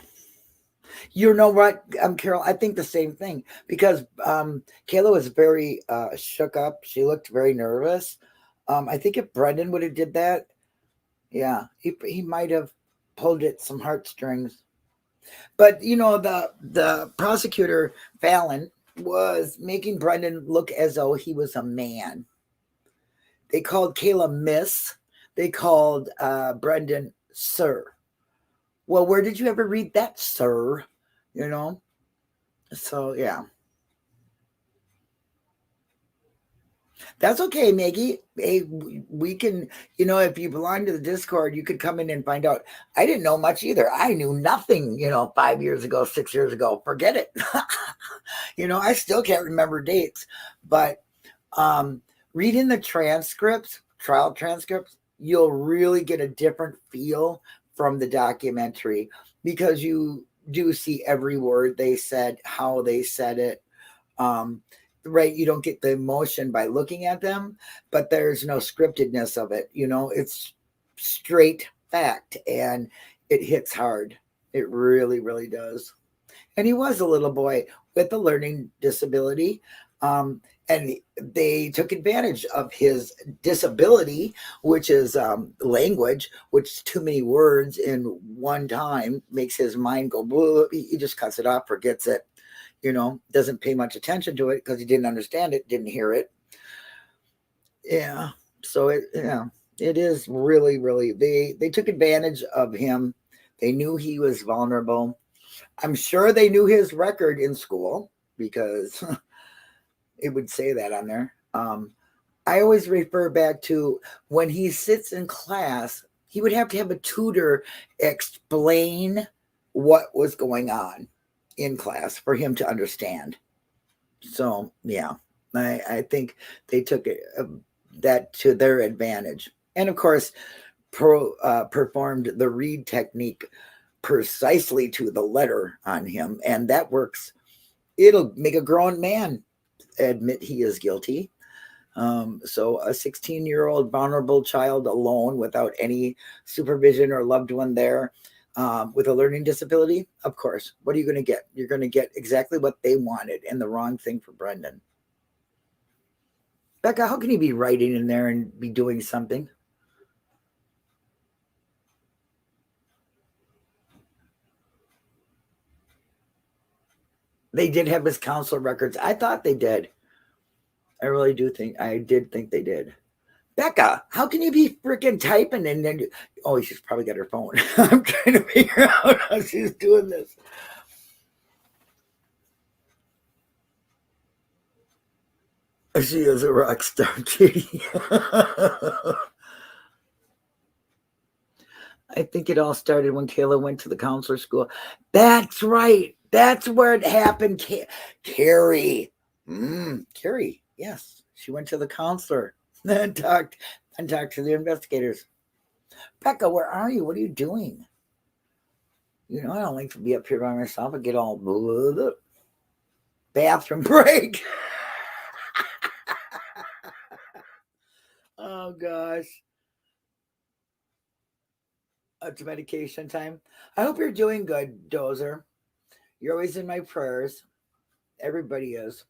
You know what, Carol, I think the same thing, because Kayla was very shook up. She looked very nervous. I think if Brendan would have did that, yeah, he might have pulled at some heartstrings. But, the prosecutor, Fallon, was making Brendan look as though he was a man. They called Kayla Miss. They called Brendan Sir. Well, where did you ever read that, sir? So, yeah. That's okay, Maggie. Hey, we can, if you belong to the Discord, you could come in and find out. I didn't know much either. I knew nothing, 5 years ago, 6 years ago. Forget it. I still can't remember dates. But reading the transcripts, trial transcripts, you'll really get a different feel from the documentary because you do see every word they said, how they said it. Right, you don't get the emotion by looking at them, but there's no scriptedness of it. It's straight fact, and it hits hard. It really, really does. And he was a little boy with a learning disability, and they took advantage of his disability, which is language, which too many words in one time makes his mind go blah. He just cuts it off, forgets it. Doesn't pay much attention to it because he didn't understand it, didn't hear it. Yeah. So it is really, really, they took advantage of him. They knew he was vulnerable. I'm sure they knew his record in school because it would say that on there. I always refer back to when he sits in class, he would have to have a tutor explain what was going on in class for him to understand. So yeah, I think they took that to their advantage, and of course performed the read technique precisely to the letter on him, and that works. It'll make a grown man admit he is guilty. So a 16-year-old vulnerable child alone without any supervision or loved one there, with a learning disability, of course, what are you going to get? You're going to get exactly what they wanted and the wrong thing for Brendan. Becca, how can he be writing in there and be doing something? They did have his counselor records. I thought they did. I really do think, I did think they did. Becca, how can you be freaking typing and then she's probably got her phone. I'm trying to figure out how she's doing this. She is a rock star, Katie. I think it all started when Kayla went to the counselor school. That's right. That's where it happened. Carrie. Carrie, yes. She went to the counselor and talked to the investigators. Becca, where are you? What are you doing? I don't like to be up here by myself and get all bathroom break. Oh gosh. It's medication time. I hope you're doing good, Dozer. You're always in my prayers. Everybody is.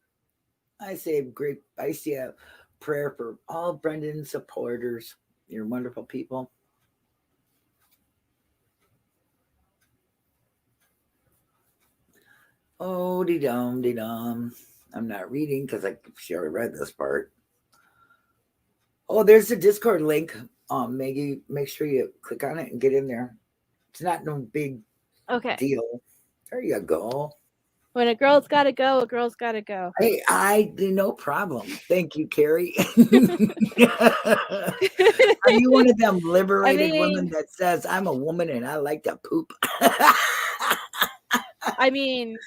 I say a prayer for all Brendan supporters. You're wonderful people. Oh, dee-dum. I'm not reading because she already read this part. Oh, there's the Discord link. Maggie, make sure you click on it and get in there. It's not no big deal. There you go. When a girl's got to go, a girl's got to go. Hey, no problem. Thank you, Carrie. Are you one of them liberated women that says, I'm a woman and I like to poop? I mean,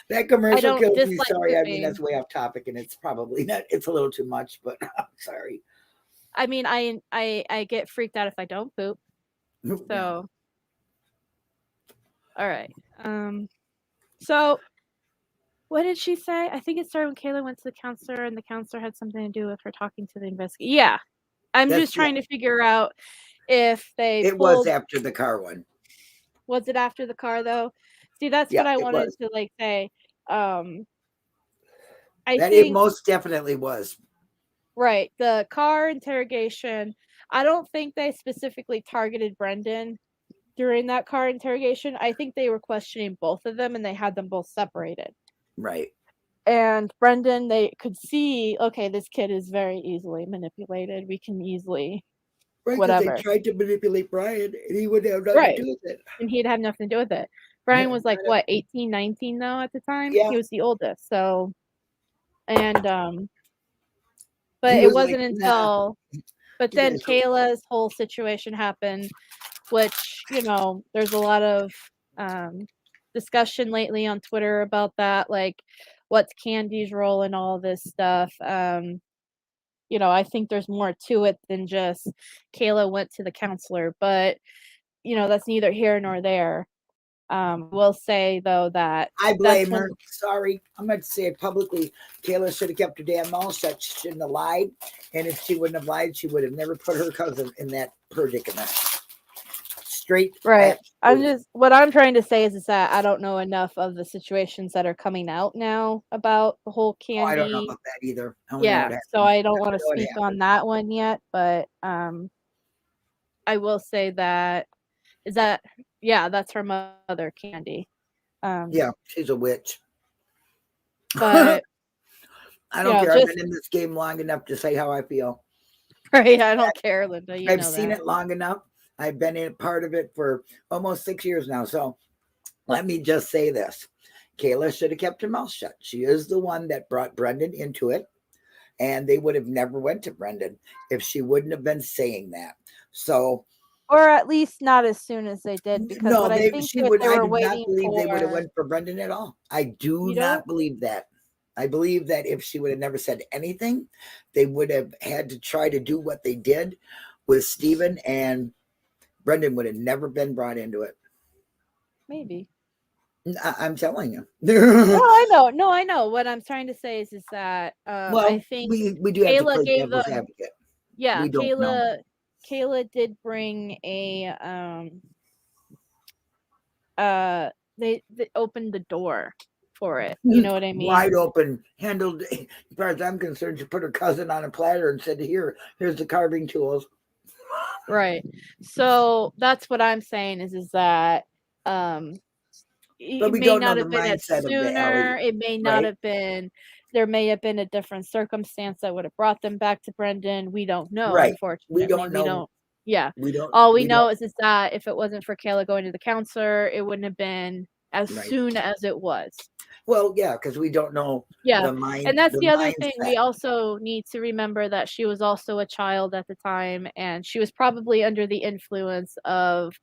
that commercial kills me. Sorry. Pooping. I mean, that's way off topic and it's probably not, it's a little too much, but I'm sorry. I mean, I get freaked out if I don't poop. So, all right. So what did she say? I think it started when Kayla went to the counselor and the counselor had something to do with her talking to the investigator. Yeah. I'm just trying to figure out if they was after the car one. Was it after the car though? See, that's what I wanted to say. I think it most definitely was. Right. The car interrogation. I don't think they specifically targeted Brendan during that car interrogation. I think they were questioning both of them and they had them both separated. Right. And Brendan, they could see, okay, this kid is very easily manipulated. We can easily whatever. They tried to manipulate Brian and he wouldn't have nothing to do with it. And he'd have nothing to do with it. Brian was like, what, 18, 19 though at the time? Yeah. He was the oldest. So, and, But it wasn't until, but then Kayla's whole situation happened, which, you know, there's a lot of discussion lately on Twitter about that, like what's Candy's role in all this stuff. You know, I think there's more to it than just Kayla went to the counselor, but you know, that's neither here nor there. We'll say though that I blame her. Sorry, I'm going to say it publicly. Kayla should have kept her damn mouth shut. She shouldn't have lied. And if she wouldn't have lied, she would have never put her cousin in that predicament. Straight. Right. What I'm trying to say is that I don't know enough of the situations that are coming out now about the whole Candy. Oh, I don't know about that either. Yeah, so I don't want to speak on that one yet, but I will say that that's her mother, Candy. Yeah, she's a witch. But I don't care. I've been in this game long enough to say how I feel. Right, I don't care, Linda. I've seen it long enough. I've been in part of it for almost 6 years now. So let me just say this. Kayla should have kept her mouth shut. She is the one that brought Brendan into it. And they would have never went to Brendan if she wouldn't have been saying that. So, or at least not as soon as they did, because no, I think I do not believe they would have went for Brendan at all. I do not believe that. I believe that if she would have never said anything, they would have had to try to do what they did with Stephen, and Brendan would have never been brought into it. Maybe. I'm telling you. I know. No, I know. What I'm trying to say is that I think we do have to play devil's advocate. Yeah, Kayla did bring a they opened the door for it. You know what I mean? Wide open, handled. As far as I'm concerned, she put her cousin on a platter and said, here's the carving tools. Right. So that's what I'm saying is that it may not have been sooner. It may not have been. There may have been a different circumstance that would have brought them back to Brendan. We don't know. Right. Unfortunately, we don't know. We don't. All we know is that if it wasn't for Kayla going to the counselor, it wouldn't have been as soon as it was. Well, yeah, because we don't know. Yeah, and that's the other thing. We also need to remember that she was also a child at the time, and she was probably under the influence of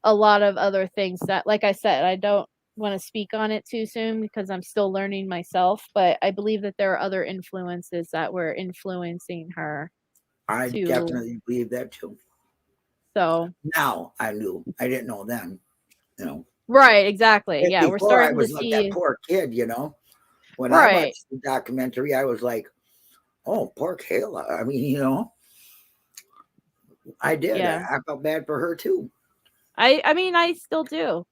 a lot of other things that, like I said, I don't want to speak on it too soon because I'm still learning myself, but I believe that there are other influences that were influencing her. I definitely believe that too. So now I knew. I didn't know then, you know. Right, exactly. Yeah, we're starting to see that poor kid, you know. When I watched the documentary, I was like, "Oh, poor Kayla." I mean, you know, I did. Yeah. I felt bad for her too. I mean, I still do,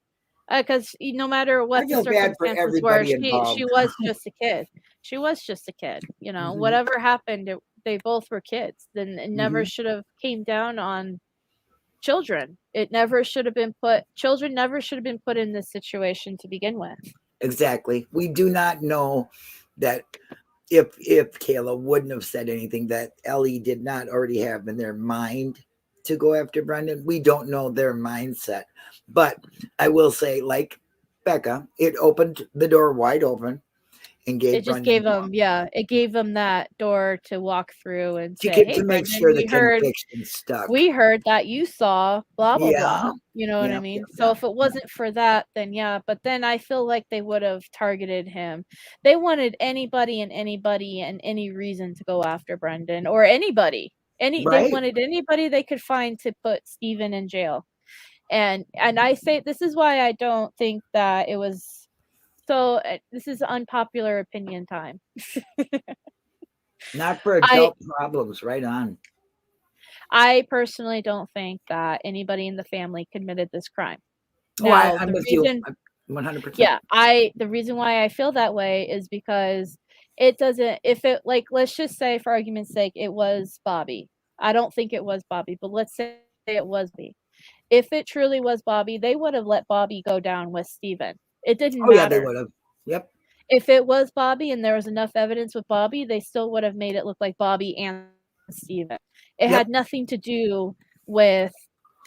because no matter what the circumstances were, she was just a kid. She was just a kid. You know, whatever happened, they both were kids. Then it never should have came down on children. It never should have been put. Children never should have been put in this situation to begin with. Exactly. We do not know that if Kayla wouldn't have said anything that Ellie did not already have in their mind to go after Brendan. We don't know their mindset. But I will say, like Becca, it opened the door wide open and gave it gave them that door to walk through and say, to make sure the conviction stuck. We heard that you saw blah blah blah. You know what I mean? So if it wasn't for that, then but then I feel like they would have targeted him. They wanted anybody and any reason to go after Brendan or anybody. They wanted anybody they could find to put Stephen in jail. And I say this is why I don't think that it was. So this is unpopular opinion time. Not for adult problems, right on. I personally don't think that anybody in the family committed this crime. I'm with you 100%. Yeah, the reason why I feel that way is because it doesn't. If it let's just say for argument's sake, it was Bobby. I don't think it was Bobby, but let's say it was Bobby. If it truly was Bobby, they would have let Bobby go down with Stephen. It didn't matter. Yeah, they would have. Yep. If it was Bobby and there was enough evidence with Bobby, they still would have made it look like Bobby and Stephen. It had nothing to do with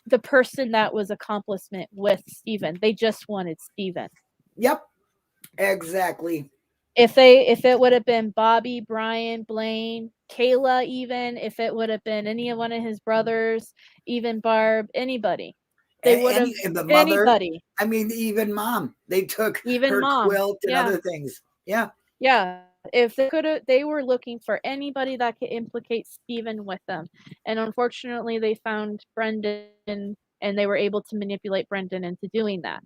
the person that was accomplishment with Stephen. They just wanted Stephen. Yep. Exactly. If it would have been Bobby, Brian, Blaine, Kayla, even if it would have been any one of his brothers, even Barb, anybody. They would have, the mother, anybody. I mean, even mom, they took Even her mom. quilt and other things. Yeah. Yeah. If they could have, they were looking for anybody that could implicate Stephen with them. And unfortunately, they found Brendan, and they were able to manipulate Brendan into doing that.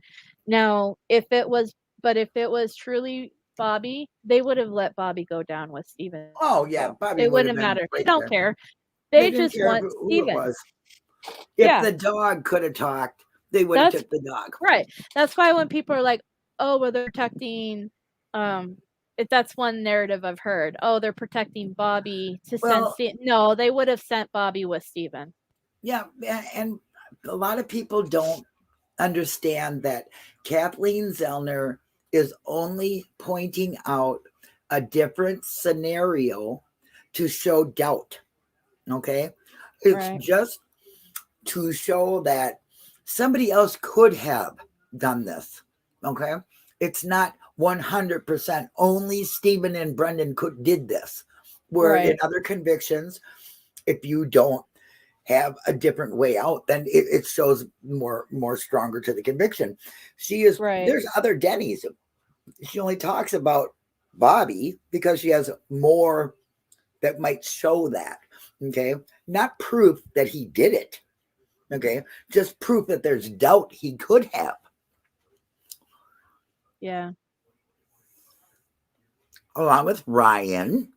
Now, if it was truly Bobby, they would have let Bobby go down with Stephen. Oh, yeah. Bobby It would wouldn't have been matter. They right don't there. care. They They didn't just care want who it Stephen. was. If the dog could have talked, they would have took the dog. Right. That's why when people are like, oh, well, they're protecting, that's one narrative I've heard. Oh, they're protecting Bobby to send Stephen. No, they would have sent Bobby with Stephen. Yeah, and a lot of people don't understand that Kathleen Zellner is only pointing out a different scenario to show doubt. Okay? It's just to show that somebody else could have done this. Okay? It's not 100% only Stephen and Brendan did this. Where in other convictions, if you don't have a different way out, then it shows more stronger to the conviction. She is there's other Denny's. She only talks about Bobby because she has more that might show that. Okay, not proof that he did it. Okay, just proof that there's doubt he could have. Yeah. Along with Ryan.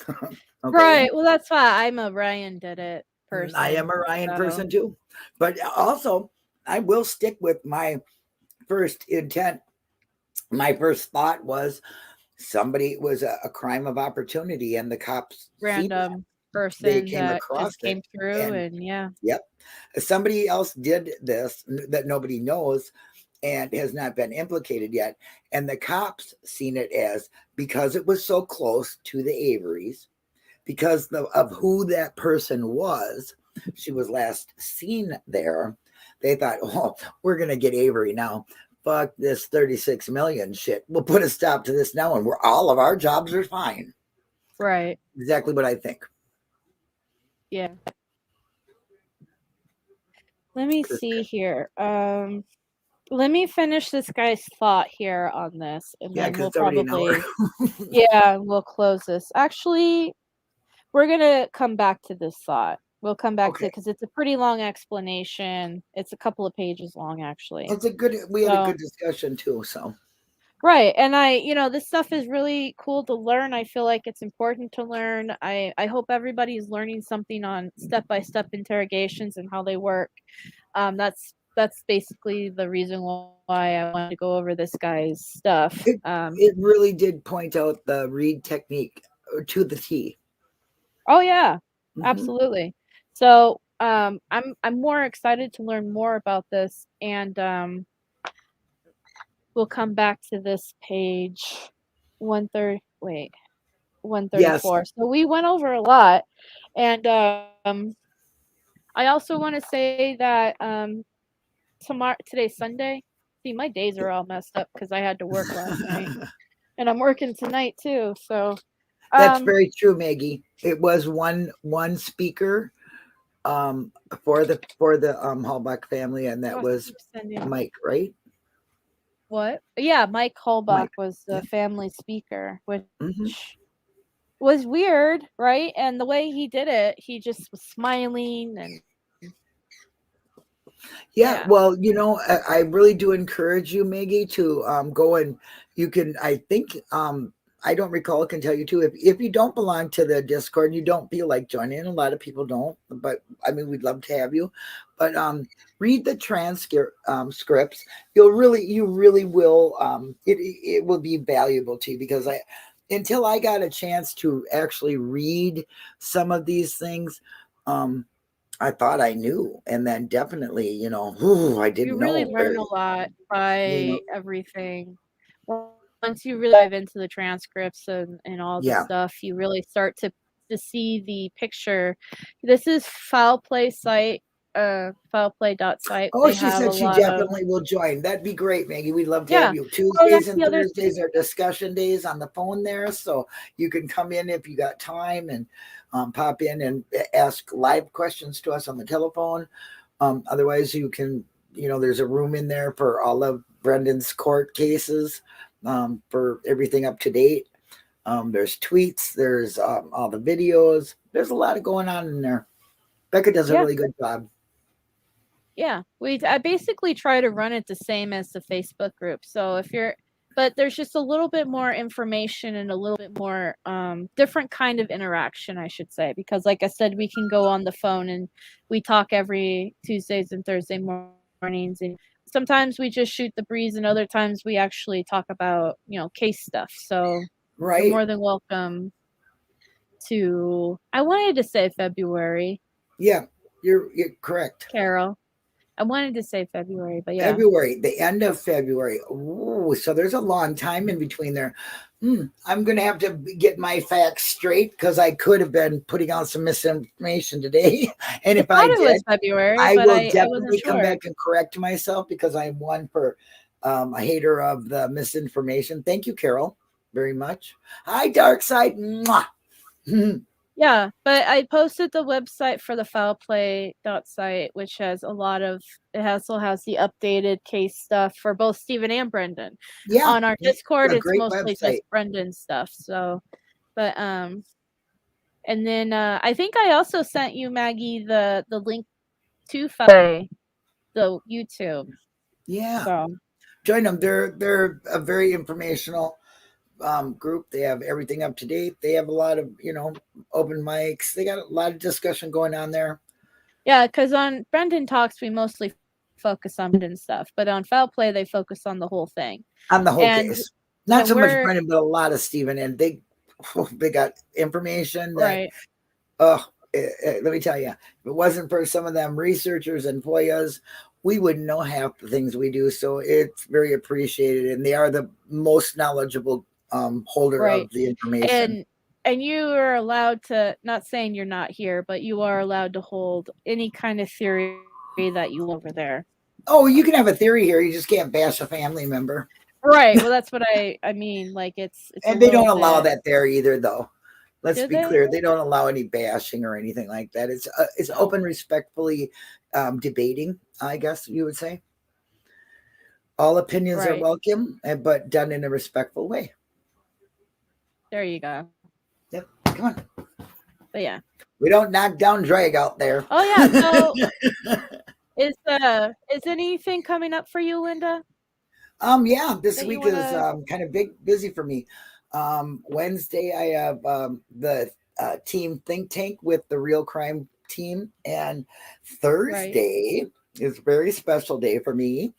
Okay. Right. Well, that's why I'm a Ryan did it person. I am a Ryan person too. But also, I will stick with my first intent. My first thought was somebody was a crime of opportunity, and the cops random person they came that across just came through, and yep, somebody else did this that nobody knows and has not been implicated yet, and the cops seen it as because it was so close to the Averys, because of who that person was. She was last seen there. They thought, oh, we're gonna get Avery now. Fuck this 36 million shit. We'll put a stop to this now, and all of our jobs are fine. Right. Exactly what I think. Yeah. Let me see here. Let me finish this guy's thought here on this, and then we'll probably we'll close this. Actually, we're gonna come back to this thought. We'll come back to it because it's a pretty long explanation. It's a couple of pages long, actually. It's we had a good discussion too, so. Right. And this stuff is really cool to learn. I feel like it's important to learn. I hope everybody's learning something on step-by-step interrogations and how they work. That's basically the reason why I wanted to go over this guy's stuff. It really did point out the read technique to the T. Oh yeah, absolutely. So I'm more excited to learn more about this, and we'll come back to this page 134. Yes. So we went over a lot, and I also want to say that today's Sunday. See, my days are all messed up because I had to work last night, and I'm working tonight too. So that's very true, Maggie. It was one speaker for the Hallbach family, and that was Mike, right? What? Yeah, Mike Hallbach was the family speaker, which was weird, right? And the way he did it, he just was smiling and. Yeah, well, I really do encourage you, Maggie, to go and you can. I think I don't recall. Can tell you too. If you don't belong to the Discord and you don't feel like joining, a lot of people don't. But I mean, we'd love to have you. But read the transcript scripts. You really will. It will be valuable to you because until I got a chance to actually read some of these things. I thought I knew, and then definitely, I didn't know. You really learn a lot by everything. Once you really dive into the transcripts and all the stuff, you really start to see the picture. This is foul play site fileplay.site. Oh, They she have a said she lot of definitely will join. That'd be great, Maggie. We'd love to yeah. have you. Oh, that's Tuesdays and the other Thursdays are discussion days on the phone there, so you can come in if you got time and pop in and ask live questions to us on the telephone. Otherwise, you can, there's a room in there for all of Brendan's court cases, for everything up to date. There's tweets, there's all the videos. There's a lot of going on in there. Becca does a really good job. Yeah, I basically try to run it the same as the Facebook group. So but there's just a little bit more information and a little bit more different kind of interaction, I should say, because like I said, we can go on the phone and we talk every Tuesdays and Thursday mornings, and sometimes we just shoot the breeze, and other times we actually talk about case stuff. So you're more than welcome to. I wanted to say February. Yeah, you're correct, Carol. I wanted to say February, but yeah. February, the end of February. Ooh, so there's a long time in between there. I'm going to have to get my facts straight because I could have been putting out some misinformation today. And if I did, it was February, I but will definitely sure. come back and correct myself because I'm one for a hater of the misinformation. Thank you, Carol, very much. Hi, Dark Side. Mwah. Yeah, but I posted the website for the fileplay.site, which has it also has the updated case stuff for both Stephen and Brendan. Yeah. On our Discord, it's mostly website. just Brendan stuff. So, but and then I think I also sent you, Maggie, the link to the YouTube. Yeah. So join them. They're a very informational group. They have everything up to date. They have a lot of open mics. They got a lot of discussion going on there. Yeah, because on Brendan Talks we mostly focus on Brendan stuff, but on Foul Play they focus on the whole thing, on the whole case. Not so much Brendan, but a lot of Stephen, and they got information that let me tell you, if it wasn't for some of them researchers and FOIAs, we wouldn't know half the things we do. So it's very appreciated, and they are the most knowledgeable holder of the information. And you are allowed to, not saying you're not here, but you are allowed to hold any kind of theory that you over there. Oh, you can have a theory here. You just can't bash a family member. Right. Well, that's what I mean. Like it's and they don't allow that there either, though. Let's be clear. They don't allow any bashing or anything like that. It's open, respectfully debating, I guess you would say. All opinions are welcome, but done in a respectful way. There you go. Yep. Come on. But yeah. We don't knock down drag out there. Oh yeah. So is anything coming up for you, Linda? Yeah, this week is kind of busy for me. Wednesday I have the team think tank with the real crime team, and Thursday is a very special day for me.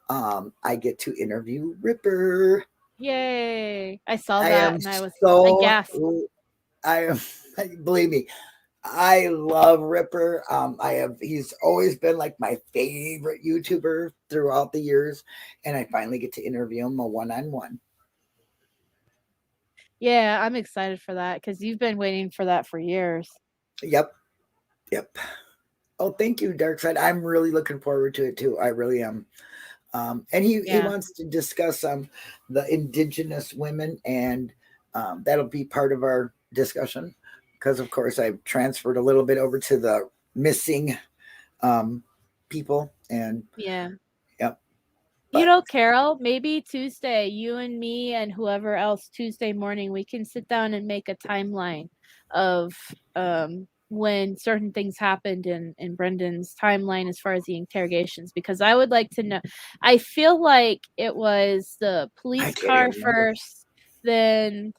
I get to interview Ripper. Yay! I saw that and I was aghast. Believe me, I love Ripper. He's always been like my favorite YouTuber throughout the years, and I finally get to interview him a one-on-one. Yeah, I'm excited for that because you've been waiting for that for years. Yep. Oh, thank you, Darkside. I'm really looking forward to it too. I really am. And he wants to discuss the indigenous women, and that'll be part of our discussion. Because, of course, I've transferred a little bit over to the missing people. And Carol, maybe Tuesday, you and me and whoever else Tuesday morning, we can sit down and make a timeline of when certain things happened in Brendan's timeline as far as the interrogations. Because I would like to know. I feel like it was the police car first, then...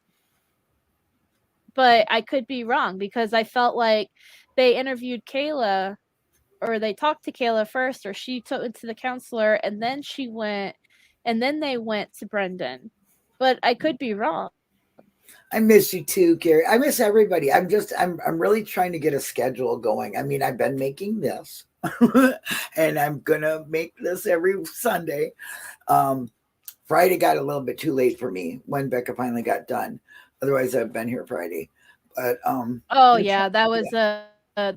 But I could be wrong because I felt like they interviewed Kayla, or they talked to Kayla first, or she took it to the counselor and then they went to Brendan. But I could be wrong. I miss you too, Carrie. I miss everybody. I'm really trying to get a schedule going. I mean, I've been making this and I'm gonna make this every Sunday. Friday got a little bit too late for me when Becca finally got done. Otherwise, I've been here Friday. But that was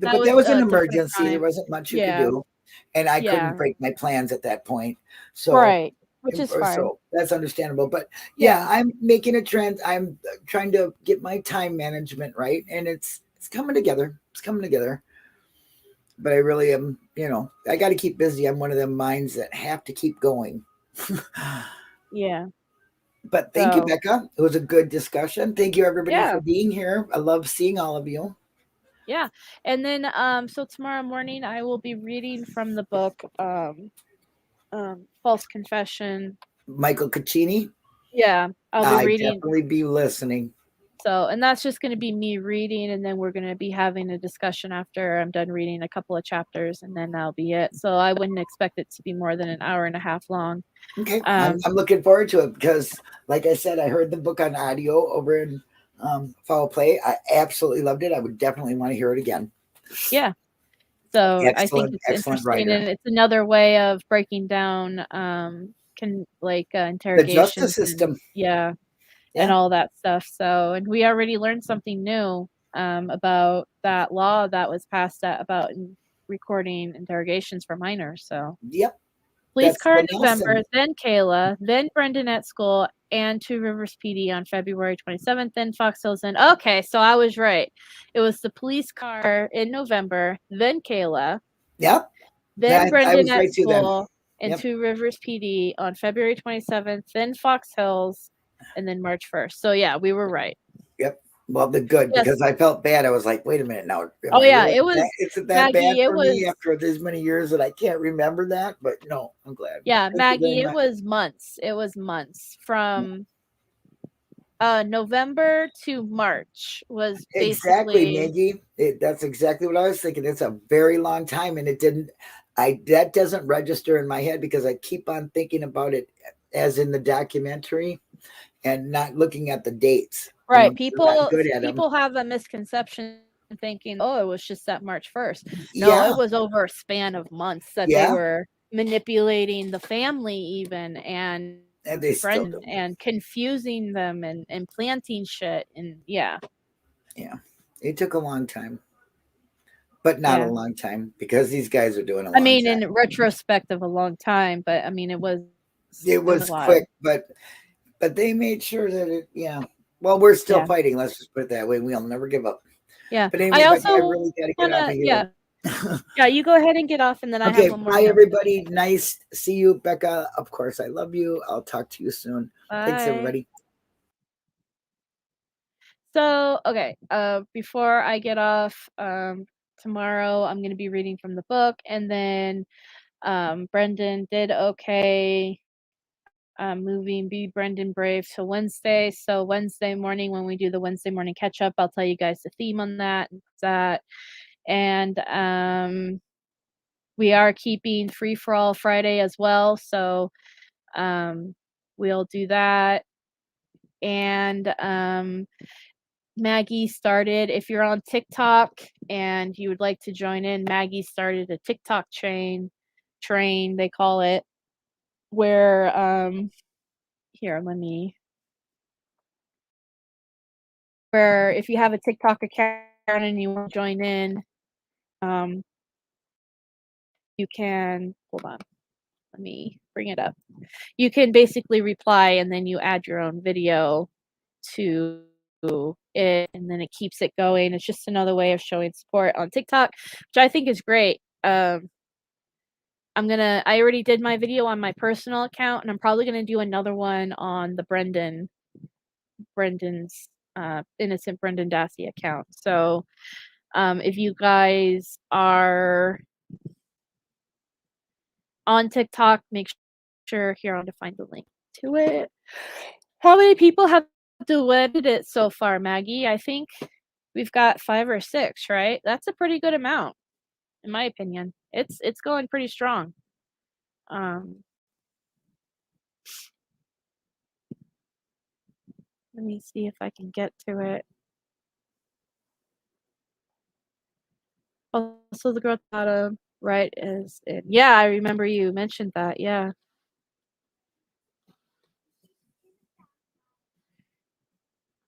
but that was an emergency. There wasn't much you could Yeah. do, and I couldn't Yeah. break my plans at that point. So Right. Which is fine. so that's understandable. But yeah, I'm making a trend. I'm trying to get my time management right, and it's coming together. It's coming together. But I really am, I got to keep busy. I'm one of them minds that have to keep going. Yeah. But thank you, Becca. It was a good discussion. Thank you, everybody, for being here. I love seeing all of you. Yeah. And then so tomorrow morning I will be reading from the book False Confession. Michael Caccini. Yeah. I'll be reading. Definitely be listening. So, and that's just going to be me reading, and then we're going to be having a discussion after I'm done reading a couple of chapters, and then that'll be it. So I wouldn't expect it to be more than an hour and a half long. Okay. I'm looking forward to it because, like I said, I heard the book on audio over in Foul Play. I absolutely loved it. I would definitely want to hear it again. Yeah. So I think it's interesting, writer. And it's another way of breaking down interrogation. The justice system. Yeah. And all that stuff. So, and we already learned something new about that law that was passed about recording interrogations for minors. So, yep. Police car in November, then Kayla, then Brendan at school, and Two Rivers PD on February 27th, then Fox Hills. And okay, so I was right. It was the police car in November, then Kayla. Yep. Then Brendan at school, and Two Rivers PD on February 27th, then Fox Hills, and then March 1st. So yeah, we were right. Yep. Well, because I felt bad. I was like, wait a minute now. Oh yeah, it was. Isn't that Maggie, bad for me after this many years that I can't remember that? But no, I'm glad. Yeah, Maggie, it was months. It was months from November to March was basically. Exactly, Maggie. That's exactly what I was thinking. It's a very long time, and it didn't. That doesn't register in my head because I keep on thinking about it as in the documentary and not looking at the dates. Right. People have a misconception thinking, oh, it was just that March 1st. No, it was over a span of months that they were manipulating the family even and confusing them and planting shit. And yeah. It took a long time. But not a long time because these guys are doing a long time. In retrospect of a long time, but I mean, it was quick, but they made sure that it, well, we're still fighting. Let's just put it that way. We'll never give up. Yeah. But anyway, I really got to get off of here. Yeah, you go ahead and get off and then I have one more. Bye, everybody. Nice to see you, Becca. Of course, I love you. I'll talk to you soon. Bye. Thanks, everybody. So, okay, before I get off, tomorrow I'm going to be reading from the book, and then Brendan did okay moving Be Brendan Brave to Wednesday. So Wednesday morning when we do the Wednesday morning catch up, I'll tell you guys the theme on that. And we are keeping Free for All Friday as well. So we'll do that. And Maggie started, if you're on TikTok and you would like to join in, Maggie started a TikTok train, they call it, where where if you have a TikTok account and you want to join in, you can, hold on, let me bring it up. You can basically reply and then you add your own video to it, and then it keeps it going. It's just another way of showing support on TikTok, which I think is great. I already did my video on my personal account, and I'm probably gonna do another one on the Brendan's Innocent Brendan Dassey account. So if you guys are on TikTok, make sure here on to find the link to it. How many people have duetted it so far, Maggie? I think we've got 5 or 6, right? That's a pretty good amount, in my opinion. It's going pretty strong. Let me see if I can get to it. Also, the girl at the bottom right is in. Yeah, I remember you mentioned that. Yeah.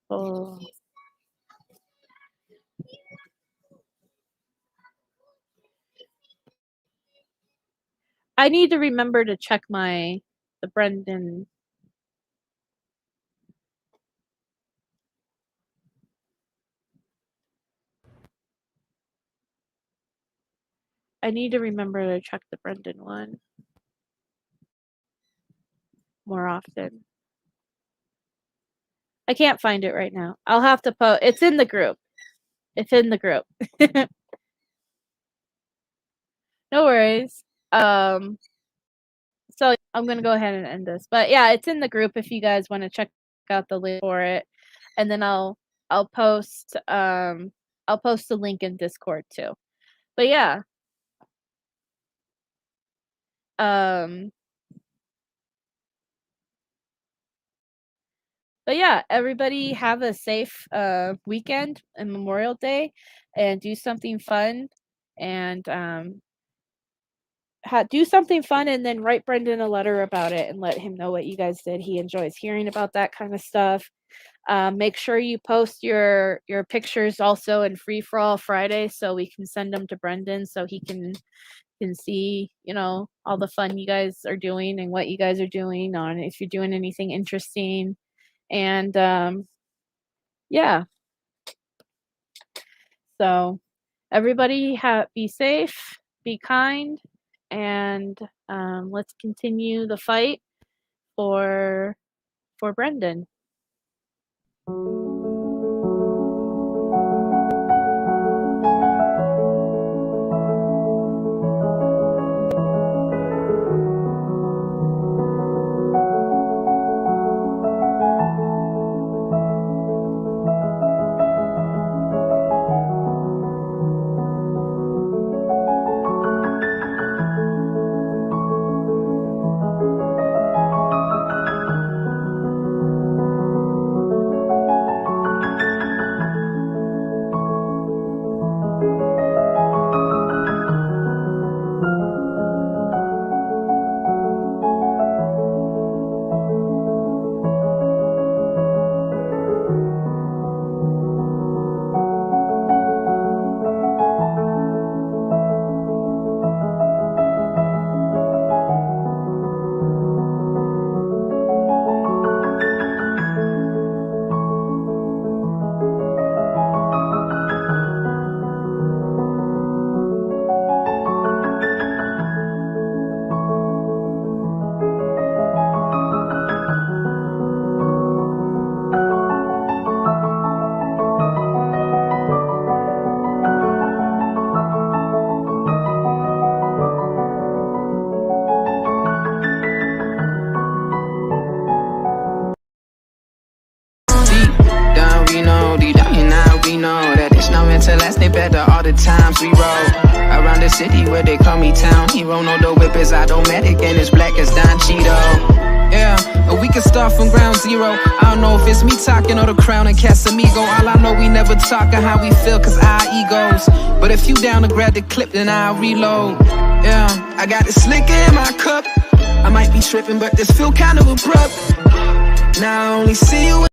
Oh. I need to remember to check the Brendan. I need to remember to check the Brendan one more often. I can't find it right now. I'll have to post. It's in the group. It's in the group. No worries. So I'm gonna go ahead and end this. But yeah, it's in the group if you guys want to check out the link for it. And then I'll post the link in Discord too. But yeah. But yeah, everybody have a safe weekend and Memorial Day, and do something fun, and do something fun, and then write Brendan a letter about it and let him know what you guys did. He enjoys hearing about that kind of stuff. Make sure you post your pictures also in Free for All Friday so we can send them to Brendan so he can see, you know, all the fun you guys are doing and what you guys are doing on if you're doing anything interesting. And yeah, so everybody be safe, be kind, and let's continue the fight for Brendan. Times we roll around the city where they call me town hero. No, the whip is automatic and it's black as Don Cheeto. Yeah, we can start from ground zero. I don't know if it's me talking or the Crown and Casamigo. All I know, we never talking how we feel cause our egos. But if you down to grab the clip, then I'll reload. Yeah, I got the slicker in my cup. I might be tripping, but this feel kind of abrupt. Now I only see you